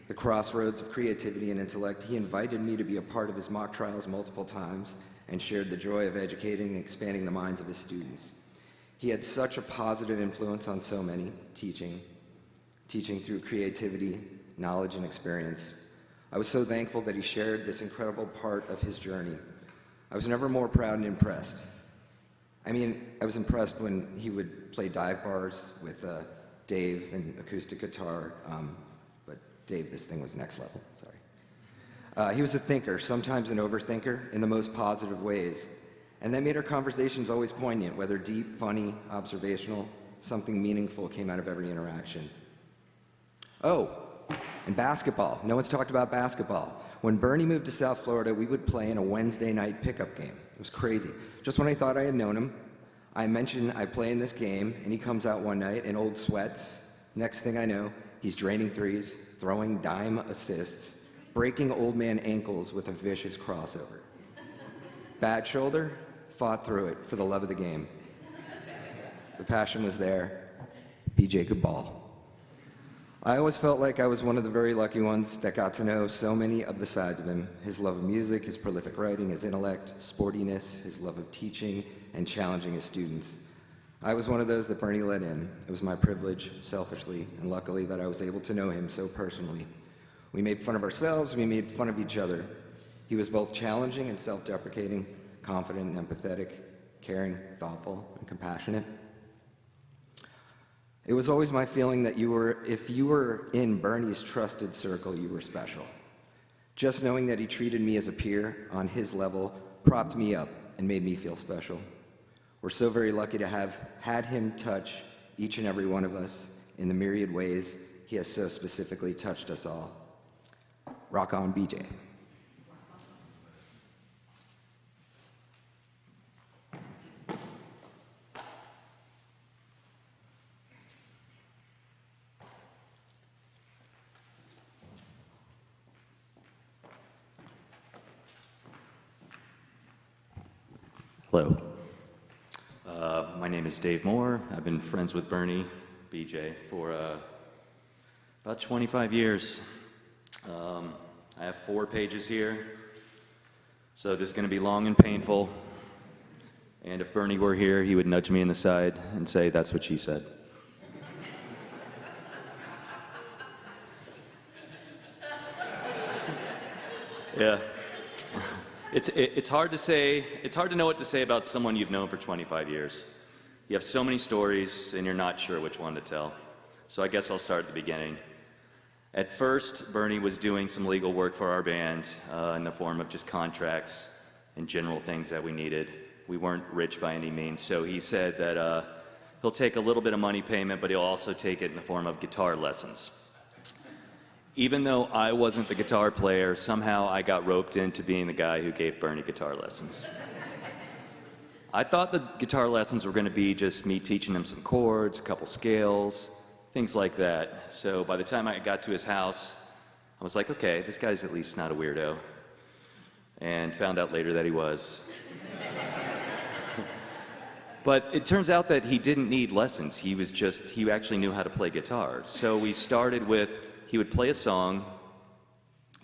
the crossroads of creativity and intellect. He invited me to be a part of his mock trials multiple times and shared the joy of educating and expanding the minds of his students. He had such a positive influence on so many, teaching through creativity, knowledge, and experience. I was so thankful that he shared this incredible part of his journey. I was never more proud and impressed. I was impressed when he would play dive bars with Dave and acoustic guitar, but Dave, this thing was next level, sorry. He was a thinker, sometimes an overthinker, in the most positive ways. And that made our conversations always poignant, whether deep, funny, observational, something meaningful came out of every interaction. Oh, and basketball. No one's talked about basketball. When Bernie moved to South Florida, we would play in a Wednesday night pickup game. It was crazy. Just when I thought I had known him, I mentioned I play in this game, and he comes out one night in old sweats. Next thing I know, he's draining threes, throwing dime assists, breaking old man ankles with a vicious crossover. Bad shoulder, fought through it for the love of the game. The passion was there. BJ could ball. I always felt like I was one of the very lucky ones that got to know so many of the sides of him: his love of music, his prolific writing, his intellect, sportiness, his love of teaching and challenging his students. I was one of those that Bernie let in. It was my privilege, selfishly and luckily, that I was able to know him so personally. We made fun of ourselves, we made fun of each other. He was both challenging and self-deprecating, confident and empathetic, caring, thoughtful, and compassionate. It was always my feeling that if you were in Bernie's trusted circle, you were special. Just knowing that he treated me as a peer on his level propped me up and made me feel special. We're so very lucky to have had him touch each and every one of us in the myriad ways he has so specifically touched us all. Rock on, BJ. Hello. My name is Dave Moore. I've been friends with Bernie, BJ, for about 25 years. I have 4 pages here, so this is going to be long and painful. And if Bernie were here, he would nudge me in the side and say, "That's what she said." Yeah. It's hard to say, it's hard to know what to say about someone you've known for 25 years. You have so many stories, and you're not sure which one to tell. So I guess I'll start at the beginning. At first, Bernie was doing some legal work for our band in the form of just contracts and general things that we needed. We weren't rich by any means, so he said that he'll take a little bit of money payment, but he'll also take it in the form of guitar lessons. Even though I wasn't the guitar player, somehow I got roped into being the guy who gave Bernie guitar lessons. I thought the guitar lessons were going to be just me teaching him some chords, a couple scales, things like that. So by the time I got to his house, I was like, okay, this guy's at least not a weirdo. And found out later that he was. But it turns out that he didn't need lessons. He actually knew how to play guitar. So we started with, he would play a song,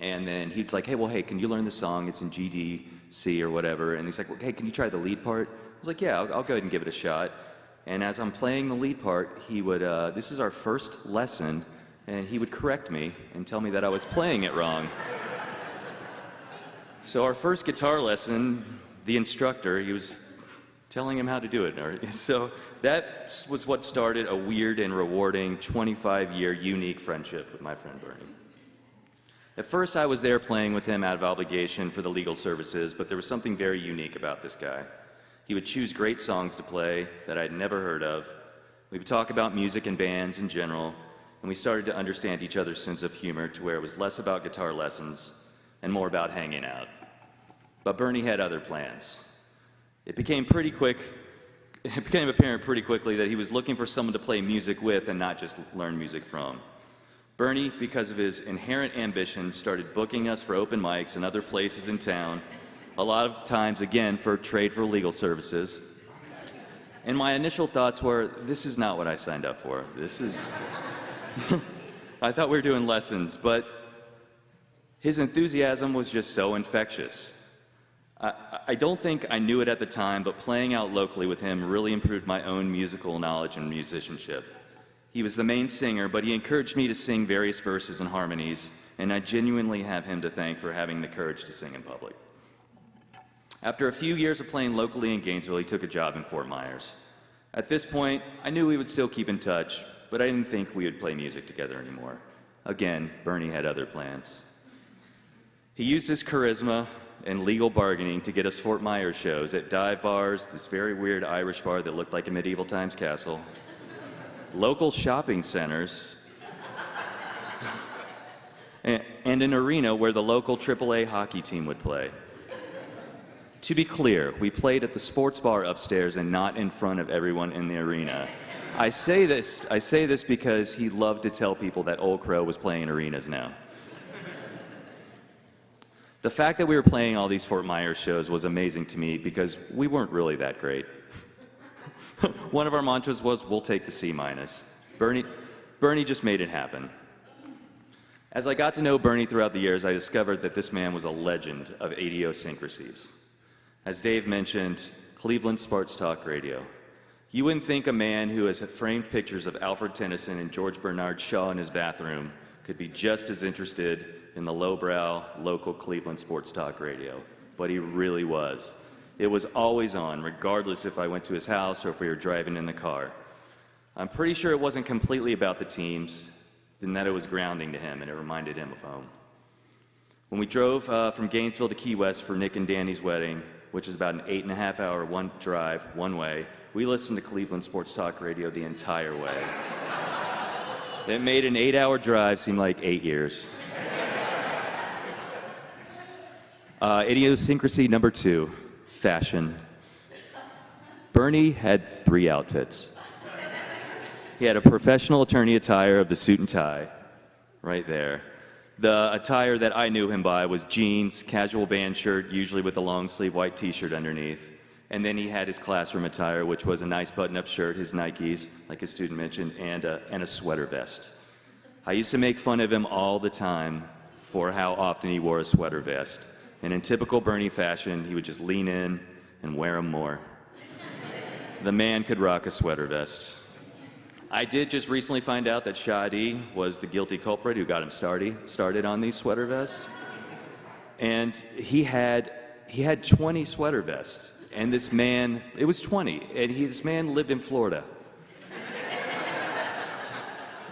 and then he'd like, hey, can you learn the song? It's in G, D, C, or whatever. And he's like, well, hey, can you try the lead part? I was like, yeah, I'll go ahead and give it a shot. And as I'm playing the lead part, he would, this is our first lesson, and he would correct me and tell me that I was playing it wrong. So our first guitar lesson, the instructor, he was telling him how to do it. So that was what started a weird and rewarding 25-year unique friendship with my friend Bernie. At first, I was there playing with him out of obligation for the legal services, but there was something very unique about this guy. He would choose great songs to play that I'd never heard of. We would talk about music and bands in general, and we started to understand each other's sense of humor to where it was less about guitar lessons and more about hanging out. But Bernie had other plans. It became apparent pretty quickly that he was looking for someone to play music with and not just learn music from. Bernie, because of his inherent ambition, started booking us for open mics and other places in town, a lot of times, again, for trade for legal services. And my initial thoughts were, this is not what I signed up for. This is... I thought we were doing lessons, but his enthusiasm was just so infectious. I don't think I knew it at the time, but playing out locally with him really improved my own musical knowledge and musicianship. He was the main singer, but he encouraged me to sing various verses and harmonies, and I genuinely have him to thank for having the courage to sing in public. After a few years of playing locally in Gainesville, he took a job in Fort Myers. At this point, I knew we would still keep in touch, but I didn't think we would play music together anymore. Again, Bernie had other plans. He used his charisma and legal bargaining to get us Fort Myers shows at dive bars, this very weird Irish bar that looked like a medieval times castle, local shopping centers, and an arena where the local AAA hockey team would play. To be clear, we played at the sports bar upstairs and not in front of everyone in the arena. I say this because he loved to tell people that Old Crow was playing in arenas now. The fact that we were playing all these Fort Myers shows was amazing to me because we weren't really that great. One of our mantras was, we'll take the C-. Bernie just made it happen. As I got to know Bernie throughout the years, I discovered that this man was a legend of idiosyncrasies. As Dave mentioned, Cleveland Sports Talk Radio. You wouldn't think a man who has framed pictures of Alfred Tennyson and George Bernard Shaw in his bathroom could be just as interested in the lowbrow, local Cleveland Sports Talk Radio, but he really was. It was always on, regardless if I went to his house or if we were driving in the car. I'm pretty sure it wasn't completely about the teams, and that it was grounding to him, and it reminded him of home. When we drove from Gainesville to Key West for Nick and Danny's wedding, which is about an 8.5-hour drive one way, we listened to Cleveland Sports Talk Radio the entire way. It made an 8-hour drive seem like 8 years. Idiosyncrasy number 2, fashion. Bernie had 3 outfits. He had a professional attorney attire of the suit and tie, right there. The attire that I knew him by was jeans, casual band shirt, usually with a long sleeve white t-shirt underneath. And then he had his classroom attire, which was a nice button-up shirt, his Nikes, like his student mentioned, and a sweater vest. I used to make fun of him all the time for how often he wore a sweater vest. And in typical Bernie fashion, he would just lean in and wear them more. The man could rock a sweater vest. I did just recently find out that Shadi was the guilty culprit who got him started on these sweater vests. And he had 20 sweater vests. And this man, it was 20, and this man lived in Florida.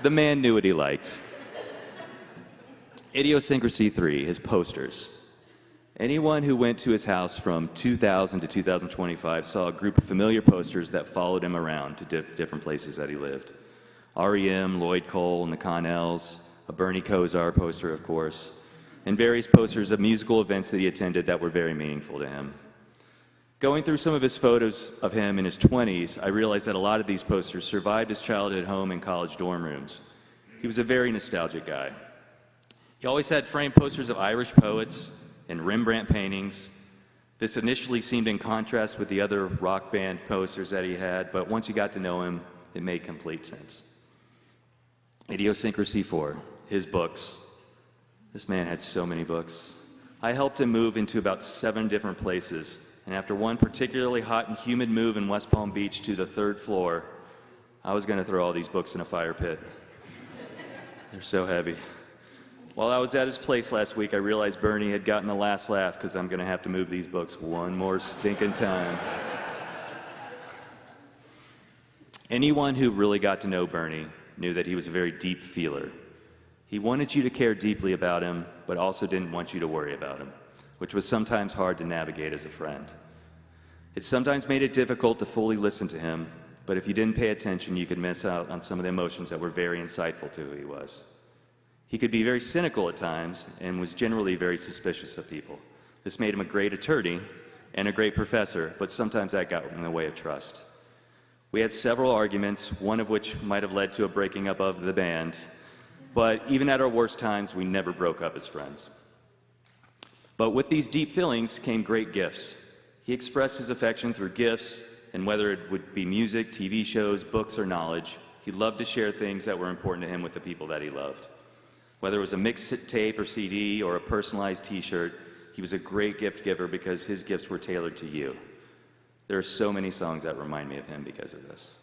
The man knew what he liked. Idiosyncrasy 3, his posters. Anyone who went to his house from 2000 to 2025 saw a group of familiar posters that followed him around to different places that he lived. REM, Lloyd Cole, and the Connells, a Bernie Kosar poster, of course, and various posters of musical events that he attended that were very meaningful to him. Going through some of his photos of him in his 20s, I realized that a lot of these posters survived his childhood home and college dorm rooms. He was a very nostalgic guy. He always had framed posters of Irish poets and Rembrandt paintings. This initially seemed in contrast with the other rock band posters that he had, but once you got to know him, it made complete sense. Idiosyncrasy 4, his books. This man had so many books. I helped him move into about 7 different places, and after one particularly hot and humid move in West Palm Beach to the 3rd floor, I was going to throw all these books in a fire pit. They're so heavy. While I was at his place last week, I realized Bernie had gotten the last laugh because I'm going to have to move these books one more stinking time. Anyone who really got to know Bernie knew that he was a very deep feeler. He wanted you to care deeply about him, but also didn't want you to worry about him, which was sometimes hard to navigate as a friend. It sometimes made it difficult to fully listen to him, but if you didn't pay attention, you could miss out on some of the emotions that were very insightful to who he was. He could be very cynical at times and was generally very suspicious of people. This made him a great attorney and a great professor, but sometimes that got in the way of trust. We had several arguments, one of which might have led to a breaking up of the band, but even at our worst times, we never broke up as friends. But with these deep feelings came great gifts. He expressed his affection through gifts, and whether it would be music, TV shows, books, or knowledge, he loved to share things that were important to him with the people that he loved. Whether it was a mixed tape or CD or a personalized t-shirt, he was a great gift giver because his gifts were tailored to you. There are so many songs that remind me of him because of this.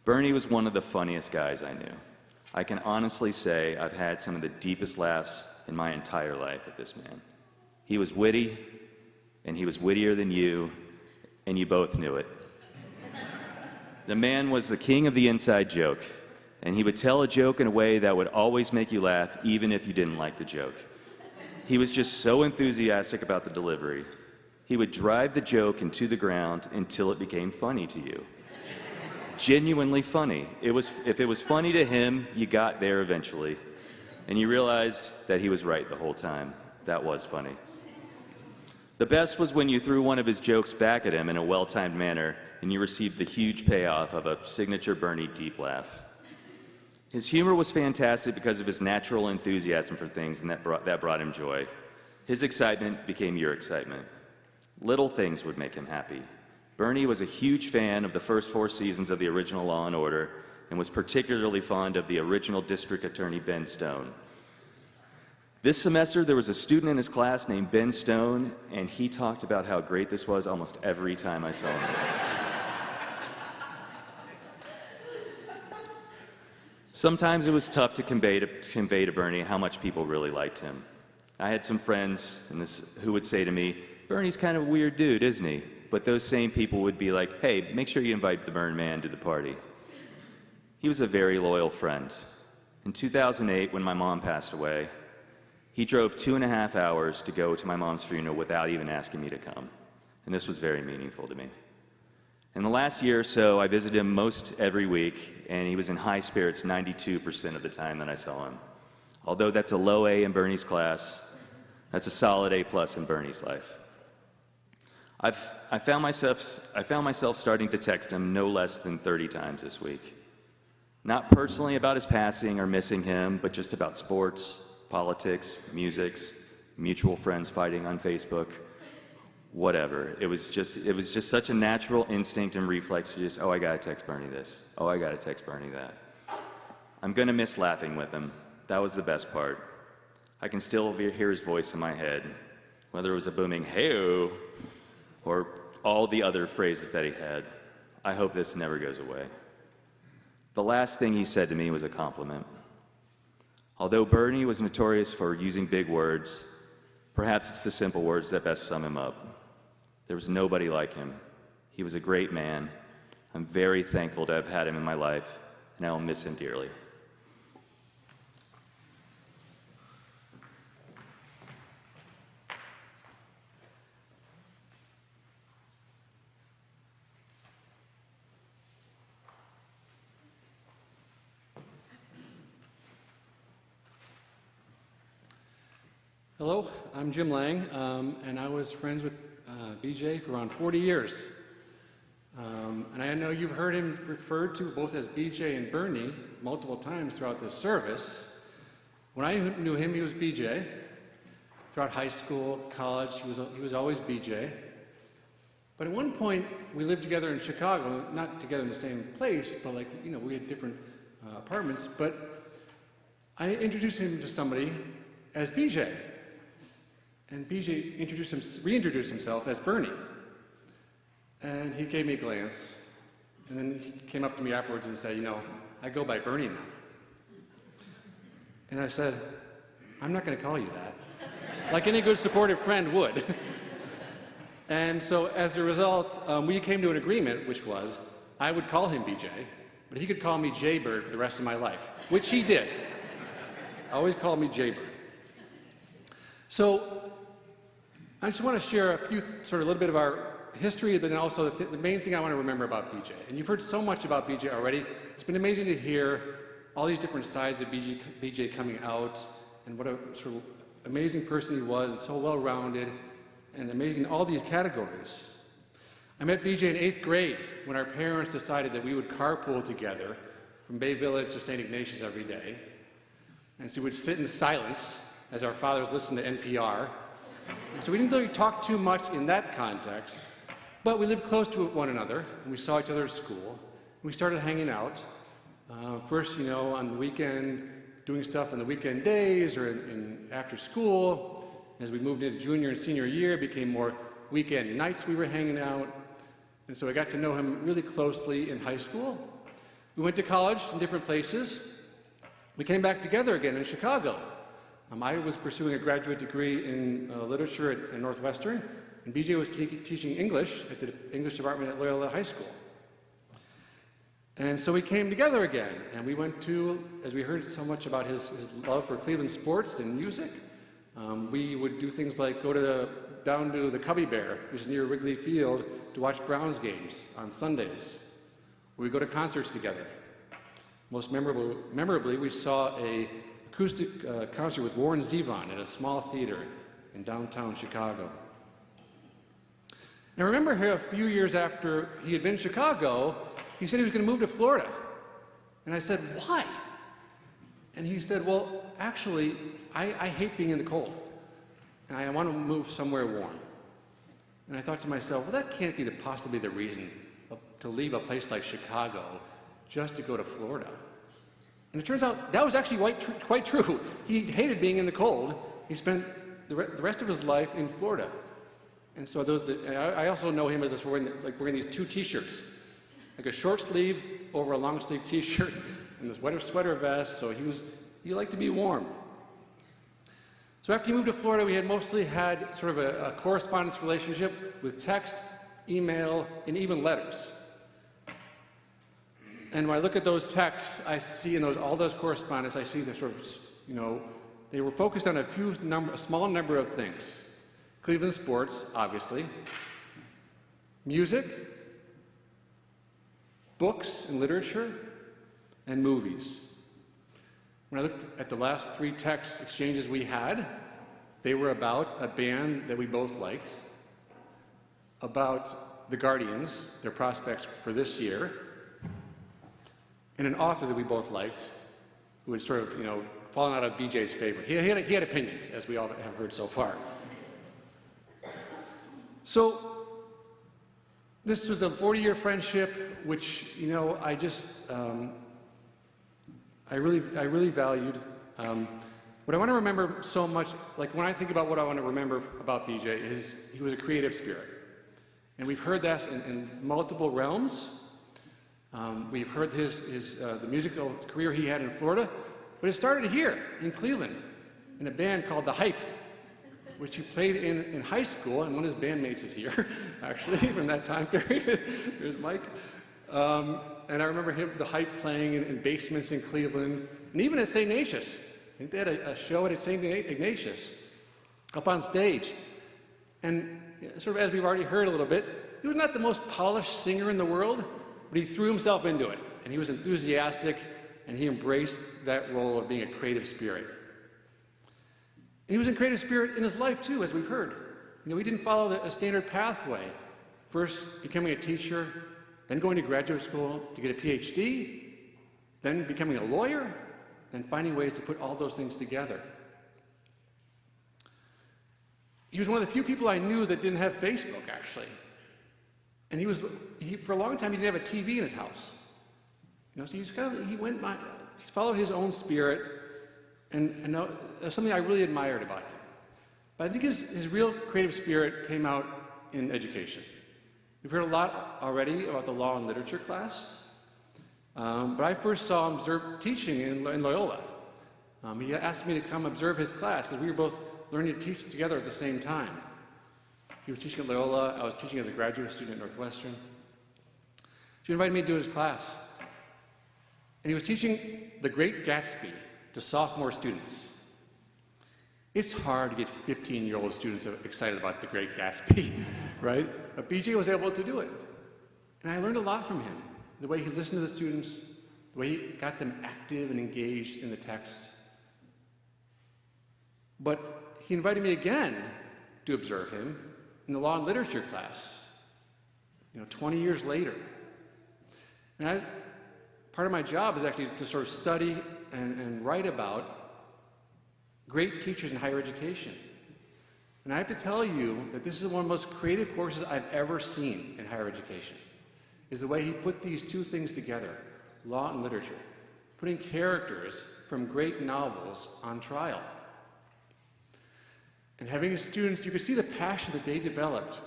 Bernie was one of the funniest guys I knew. I can honestly say I've had some of the deepest laughs in my entire life with this man. He was witty, and he was wittier than you, and you both knew it. The man was the king of the inside joke, and he would tell a joke in a way that would always make you laugh, even if you didn't like the joke. He was just so enthusiastic about the delivery. He would drive the joke into the ground until it became funny to you. Genuinely funny. If it was funny to him, you got there eventually. And you realized that he was right the whole time. That was funny. The best was when you threw one of his jokes back at him in a well-timed manner and you received the huge payoff of a signature Bernie deep laugh. His humor was fantastic because of his natural enthusiasm for things, and that brought him joy. His excitement became your excitement. Little things would make him happy. Bernie was a huge fan of the first 4 seasons of the original Law and Order and was particularly fond of the original District Attorney Ben Stone. This semester, there was a student in his class named Ben Stone, and he talked about how great this was almost every time I saw him. Sometimes it was tough to convey to Bernie how much people really liked him. I had some friends who would say to me, "Bernie's kind of a weird dude, isn't he?" But those same people would be like, "Hey, make sure you invite the Bern man to the party." He was a very loyal friend. In 2008, when my mom passed away, he drove 2.5 hours to go to my mom's funeral without even asking me to come. And this was very meaningful to me. In the last year or so, I visited him most every week, and he was in high spirits 92% of the time that I saw him. Although that's a low A in Bernie's class, that's a solid A+ in Bernie's life. I found myself starting to text him no less than 30 times this week. Not personally about his passing or missing him, but just about sports, politics, music, mutual friends fighting on Facebook, whatever. It was just such a natural instinct and reflex to just, oh, I gotta text Bernie this. Oh, I gotta text Bernie that. I'm gonna miss laughing with him. That was the best part. I can still hear his voice in my head, whether it was a booming hey-o or all the other phrases that he had. I hope this never goes away. The last thing he said to me was a compliment. Although Bernie was notorious for using big words, perhaps it's the simple words that best sum him up. There was nobody like him. He was a great man. I'm very thankful to have had him in my life, and I will miss him dearly. Hello, I'm Jim Lang, and I was friends with BJ for around 40 years. And I know you've heard him referred to both as BJ and Bernie multiple times throughout this service. When I knew him, he was BJ. Throughout high school, college, he was always BJ. But at one point, we lived together in Chicago, not together in the same place, but we had different apartments. But I introduced him to somebody as BJ. And BJ reintroduced himself as Bernie. And he gave me a glance, and then he came up to me afterwards and said, I go by Bernie now. And I said, I'm not going to call you that. Like any good supportive friend would. And so as a result, we came to an agreement, which was I would call him BJ, but he could call me Jaybird for the rest of my life, which he did. Always called me Jaybird. So I just want to share a little bit of our history, but then also the main thing I want to remember about BJ. And you've heard so much about BJ already. It's been amazing to hear all these different sides of BJ coming out, and what a sort of amazing person he was, and so well-rounded, and amazing in all these categories. I met BJ in 8th grade when our parents decided that we would carpool together from Bay Village to St. Ignatius every day. And so we would sit in silence as our fathers listened to NPR. And so we didn't really talk too much in that context, but we lived close to one another, and we saw each other at school. And we started hanging out. First, on the weekend, doing stuff on the weekend days or after school. As we moved into junior and senior year, it became more weekend nights we were hanging out. And so I got to know him really closely in high school. We went to college in different places. We came back together again in Chicago. I was pursuing a graduate degree in literature at Northwestern, and BJ was teaching English at the English department at Loyola High School. And so we came together again, and we went to, as we heard so much about his love for Cleveland sports and music, We would do things like go down to the Cubby Bear, which is near Wrigley Field, to watch Browns games on Sundays. We go to concerts together. Most memorably, we saw an acoustic concert with Warren Zevon at a small theater in downtown Chicago. And I remember here a few years after he had been in Chicago, he said he was going to move to Florida. And I said, why? And he said, well, actually, I hate being in the cold, and I want to move somewhere warm. And I thought to myself, well, that can't be possibly the reason to leave a place like Chicago just to go to Florida. And it turns out that was actually quite true. He hated being in the cold. He spent the rest of his life in Florida. And so I also know him as wearing these two T-shirts, like a short sleeve over a long sleeve T-shirt and this sweater vest. So he liked to be warm. So after he moved to Florida, we had mostly had sort of a correspondence relationship with text, email, and even letters. And when I look at those texts, I see in all those correspondence, I see the sort of, they were focused on a small number of things. Cleveland sports, obviously, music, books and literature, and movies. When I looked at the last 3 text exchanges we had, they were about a band that we both liked, about the Guardians, their prospects for this year, and an author that we both liked, who had sort of, fallen out of BJ's favor. He had opinions, as we all have heard so far. So this was a 40-year friendship, which, I really valued. What I want to remember so much, like when I think about what I want to remember about BJ, is he was a creative spirit. And we've heard that in multiple realms. We've heard the musical career he had in Florida, but it started here in Cleveland in a band called The Hype, which he played in high school, and one of his bandmates is here, actually, from that time period. Here's Mike. And I remember The Hype playing in basements in Cleveland, and even at St. Ignatius. I think they had a show at St. Ignatius, up on stage. And sort of as we've already heard a little bit, he was not the most polished singer in the world, but he threw himself into it. And he was enthusiastic, and he embraced that role of being a creative spirit. And he was a creative spirit in his life, too, as we've heard. He didn't follow a standard pathway. First becoming a teacher, then going to graduate school to get a PhD, then becoming a lawyer, and finding ways to put all those things together. He was one of the few people I knew that didn't have Facebook, actually. And for a long time, he didn't have a TV in his house. So he followed his own spirit, and that's something I really admired about him. But I think his real creative spirit came out in education. We've heard a lot already about the law and literature class, but I first saw him teaching in Loyola. He asked me to come observe his class because we were both learning to teach together at the same time. He was teaching at Loyola, I was teaching as a graduate student at Northwestern. He invited me to do his class. And he was teaching The Great Gatsby to sophomore students. It's hard to get 15-year-old students excited about The Great Gatsby, right? But BJ was able to do it. And I learned a lot from him. The way he listened to the students, the way he got them active and engaged in the text. But he invited me again to observe him in the law and literature class, 20 years later. And part of my job is actually to sort of study and write about great teachers in higher education. And I have to tell you that this is one of the most creative courses I've ever seen in higher education, is the way he put these two things together, law and literature, putting characters from great novels on trial. And having his students, you could see the passion that they developed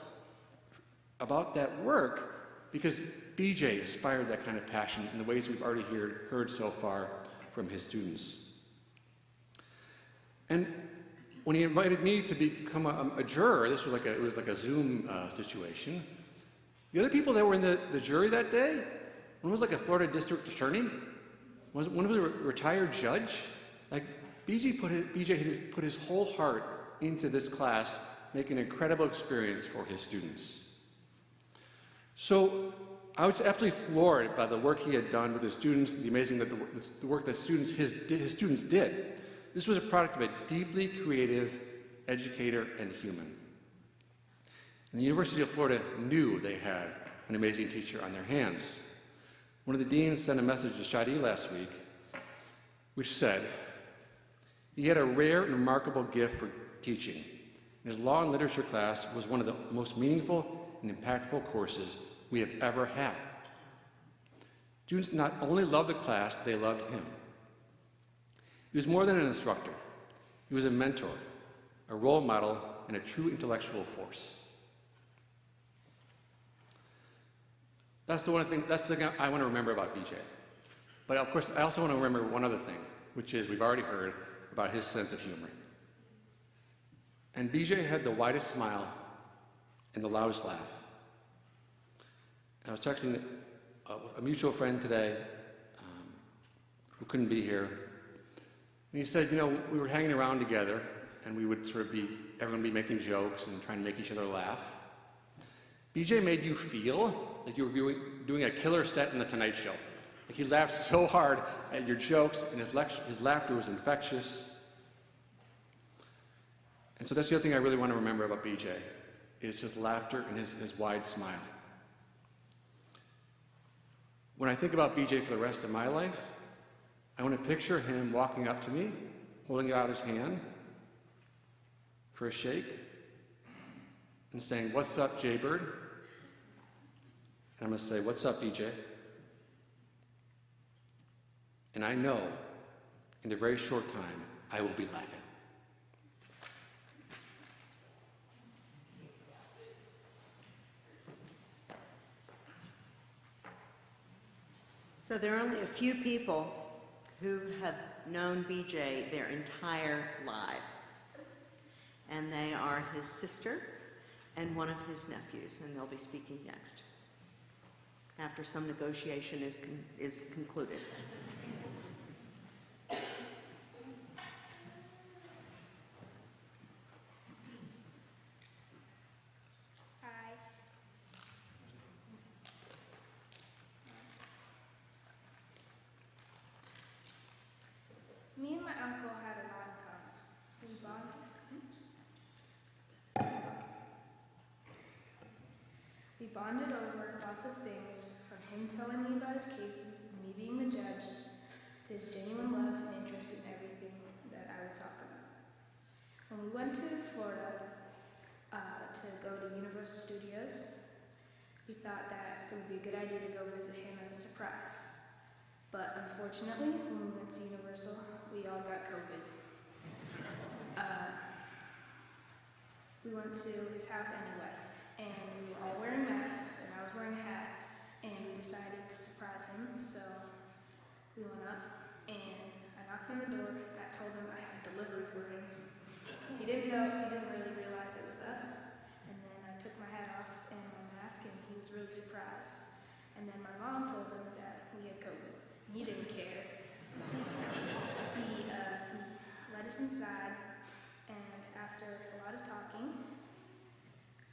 about that work because BJ inspired that kind of passion in the ways we've already heard so far from his students. And when he invited me to become a juror, it was like a Zoom situation. The other people that were in the jury that day, one was like a Florida district attorney, one was a retired judge. Like BJ put his whole heart into this class make an incredible experience for his students. So I was absolutely floored by the work he had done with his students, the work that his students did. This was a product of a deeply creative educator and human. And the University of Florida knew they had an amazing teacher on their hands. One of the deans sent a message to Shadi last week, which said, he had a rare and remarkable gift for teaching. His law and literature class was one of the most meaningful and impactful courses we have ever had. Students not only loved the class, they loved him. He was more than an instructor. He was a mentor, a role model, and a true intellectual force. That's the thing I want to remember about BJ. But of course, I also want to remember one other thing, which is we've already heard about his sense of humor. And BJ had the widest smile and the loudest laugh. I was texting a mutual friend today who couldn't be here. And he said, we were hanging around together and we would everyone would be making jokes and trying to make each other laugh. BJ made you feel like you were doing a killer set in The Tonight Show. Like he laughed so hard at your jokes and his laughter was infectious. And so that's the other thing I really want to remember about BJ, is his laughter and his wide smile. When I think about BJ for the rest of my life, I want to picture him walking up to me, holding out his hand for a shake, and saying, "What's up, Jaybird?" And I'm going to say, "What's up, BJ?" And I know, in a very short time, I will be laughing. So there are only a few people who have known BJ their entire lives. And they are his sister and one of his nephews, and they'll be speaking next, after some negotiation is concluded. Me and my uncle had a lot in common. We bonded over lots of things, from him telling me about his cases and me being the judge, to his genuine love and interest in everything that I would talk about. When we went to Florida to go to Universal Studios, we thought that it would be a good idea to go visit him as a surprise. But unfortunately, when we went to Universal, we all got COVID. We went to his house anyway, and we were all wearing masks, and I was wearing a hat, and we decided to surprise him, so we went up, and I knocked on the door. I told him I had a delivery for him. He didn't really realize it was us, and then I took my hat off and my mask, and he was really surprised. And then my mom told him that we had COVID. He didn't care. He let us inside, and after a lot of talking,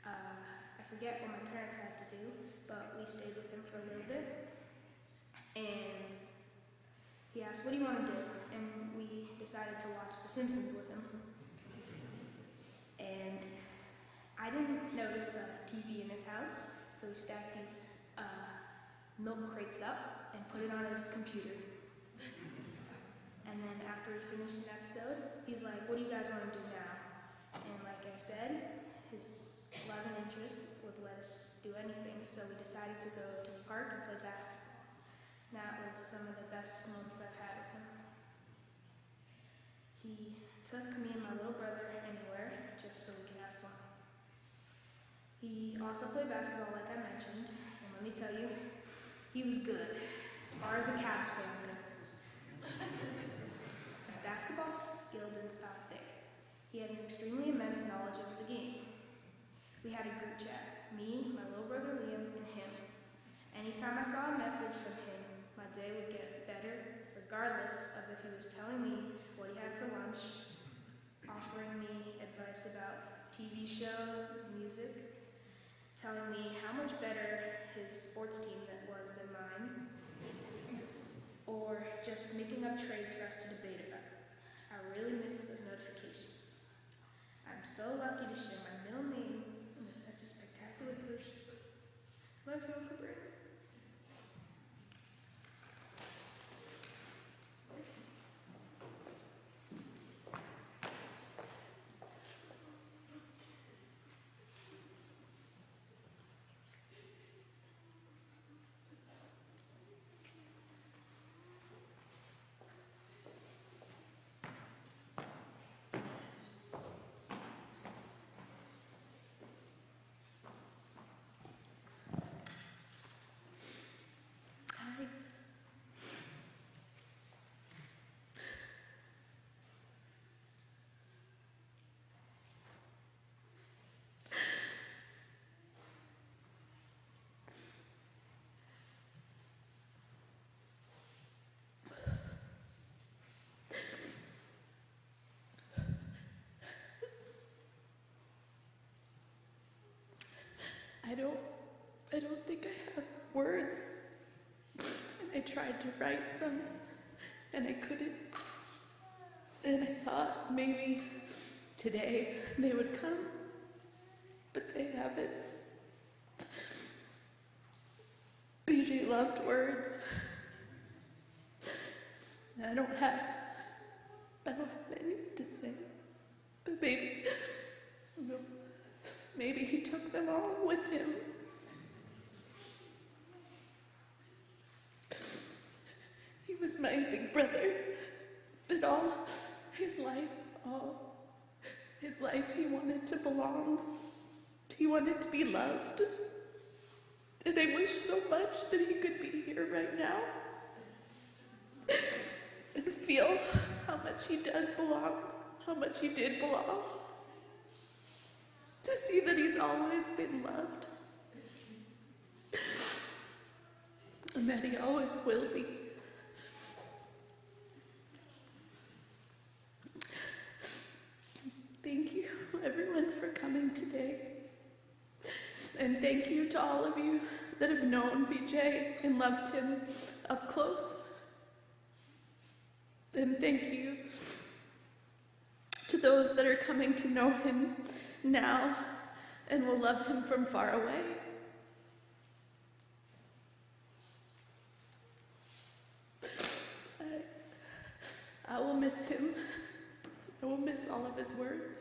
I forget what my parents had to do, but we stayed with him for a little bit. And he asked, "What do you want to do?" And we decided to watch The Simpsons with him. And I didn't notice a TV in his house, so we stacked these milk crates up and put it on his computer. And then after we finished an episode, he's like, "What do you guys want to do now?" And like I said, his love and interest would let us do anything, so we decided to go to the park and play basketball. And that was some of the best moments I've had with him. He took me and my little brother anywhere just so we could have fun. He also played basketball, like I mentioned, and let me tell you, he was good, as far as a Cavs fan goes. His basketball skill didn't stop there. He had an extremely immense knowledge of the game. We had a group chat, me, my little brother Liam, and him. Anytime I saw a message from him, my day would get better, regardless of if he was telling me what he had for lunch. All offering me advice about TV shows, music, telling me how much better his sports team that was than mine, or just making up trades for us to debate about. I really miss those notifications. I'm so lucky to share my middle name with such a spectacular person. Love you, Uncle Brandon. I don't think I have words. I tried to write some, and I couldn't. And I thought maybe today they would come, but they haven't. BJ loved words. I don't have any to say, but maybe he took them all with him. He was my big brother, but all his life he wanted to belong. He wanted to be loved. And I wish so much that he could be here right now and feel how much he does belong, how much he did belong. To see that he's always been loved. And that he always will be. Thank you, everyone, for coming today. And thank you to all of you that have known BJ and loved him up close. And thank you to those that are coming to know him now and will love him from far away. I will miss him. I will miss all of his words.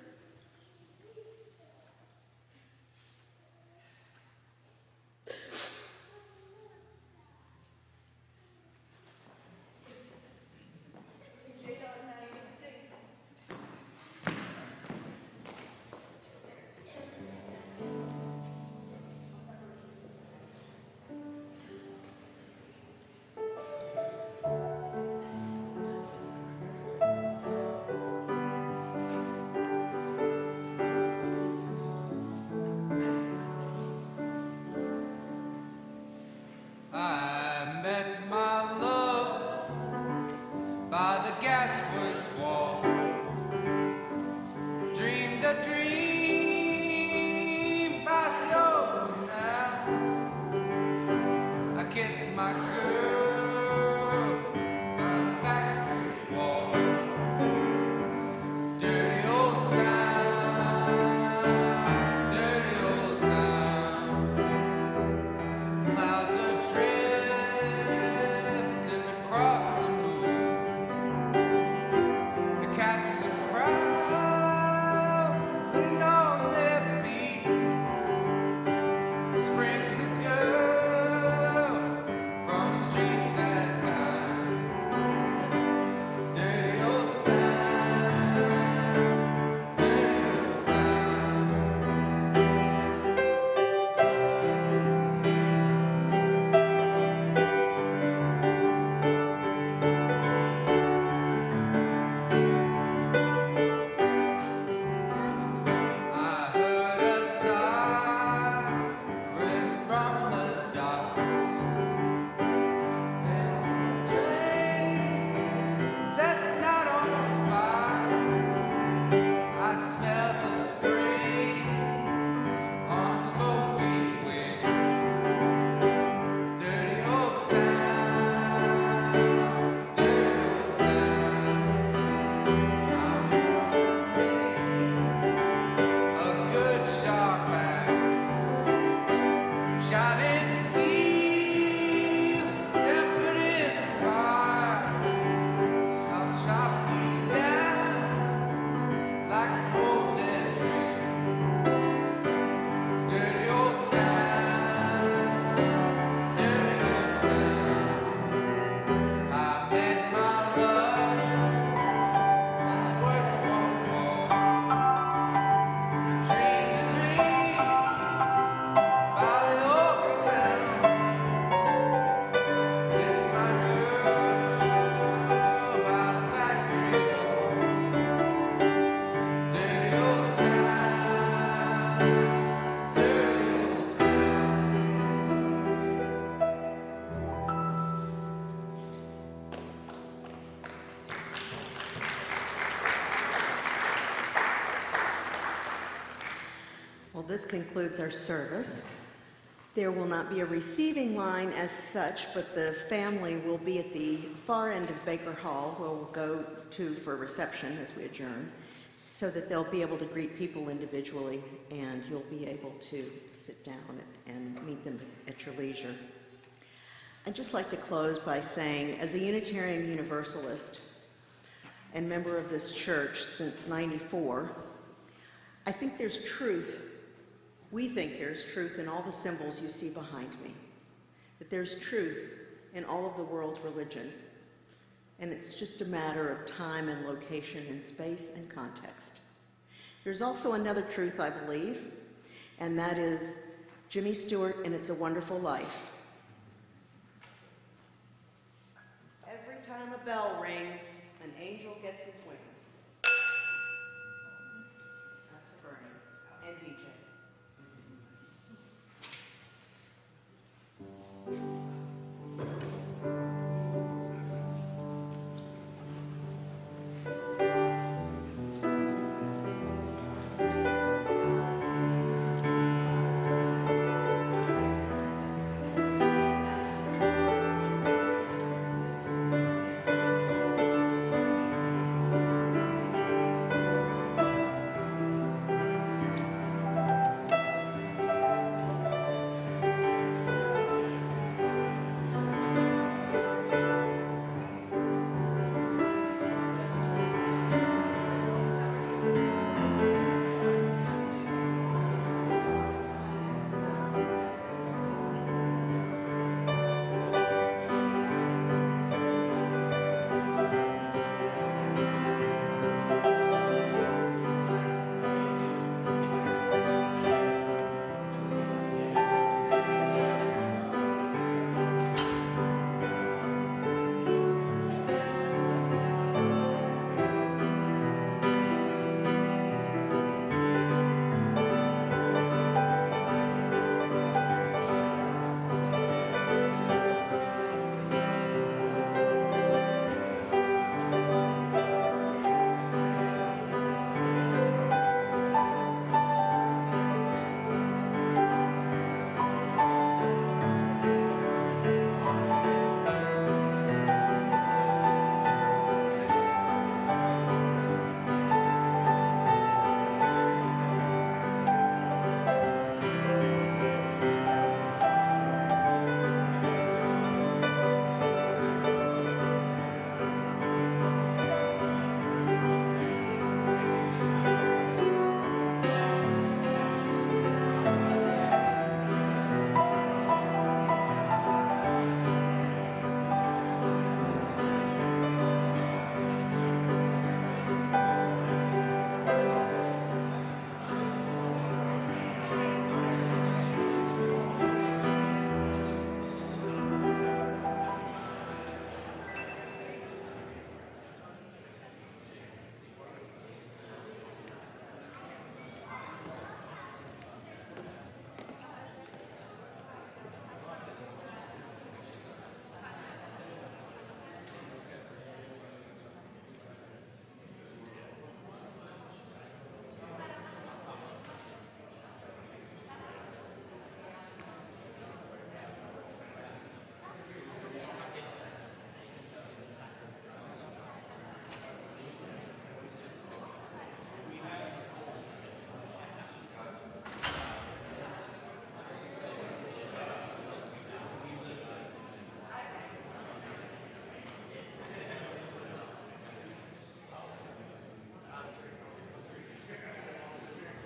this concludes our service. There will not be a receiving line as such, but the family will be at the far end of Baker Hall, where we'll go to for reception as we adjourn, so that they'll be able to greet people individually, and you'll be able to sit down and meet them at your leisure. I'd just like to close by saying, as a Unitarian Universalist and member of this church since '94, I think there's truth. We think there's truth in all the symbols you see behind me, that there's truth in all of the world's religions, and it's just a matter of time and location and space and context. There's also another truth, I believe, and that is Jimmy Stewart and It's a Wonderful Life. Every time a bell rings, an angel gets his wings.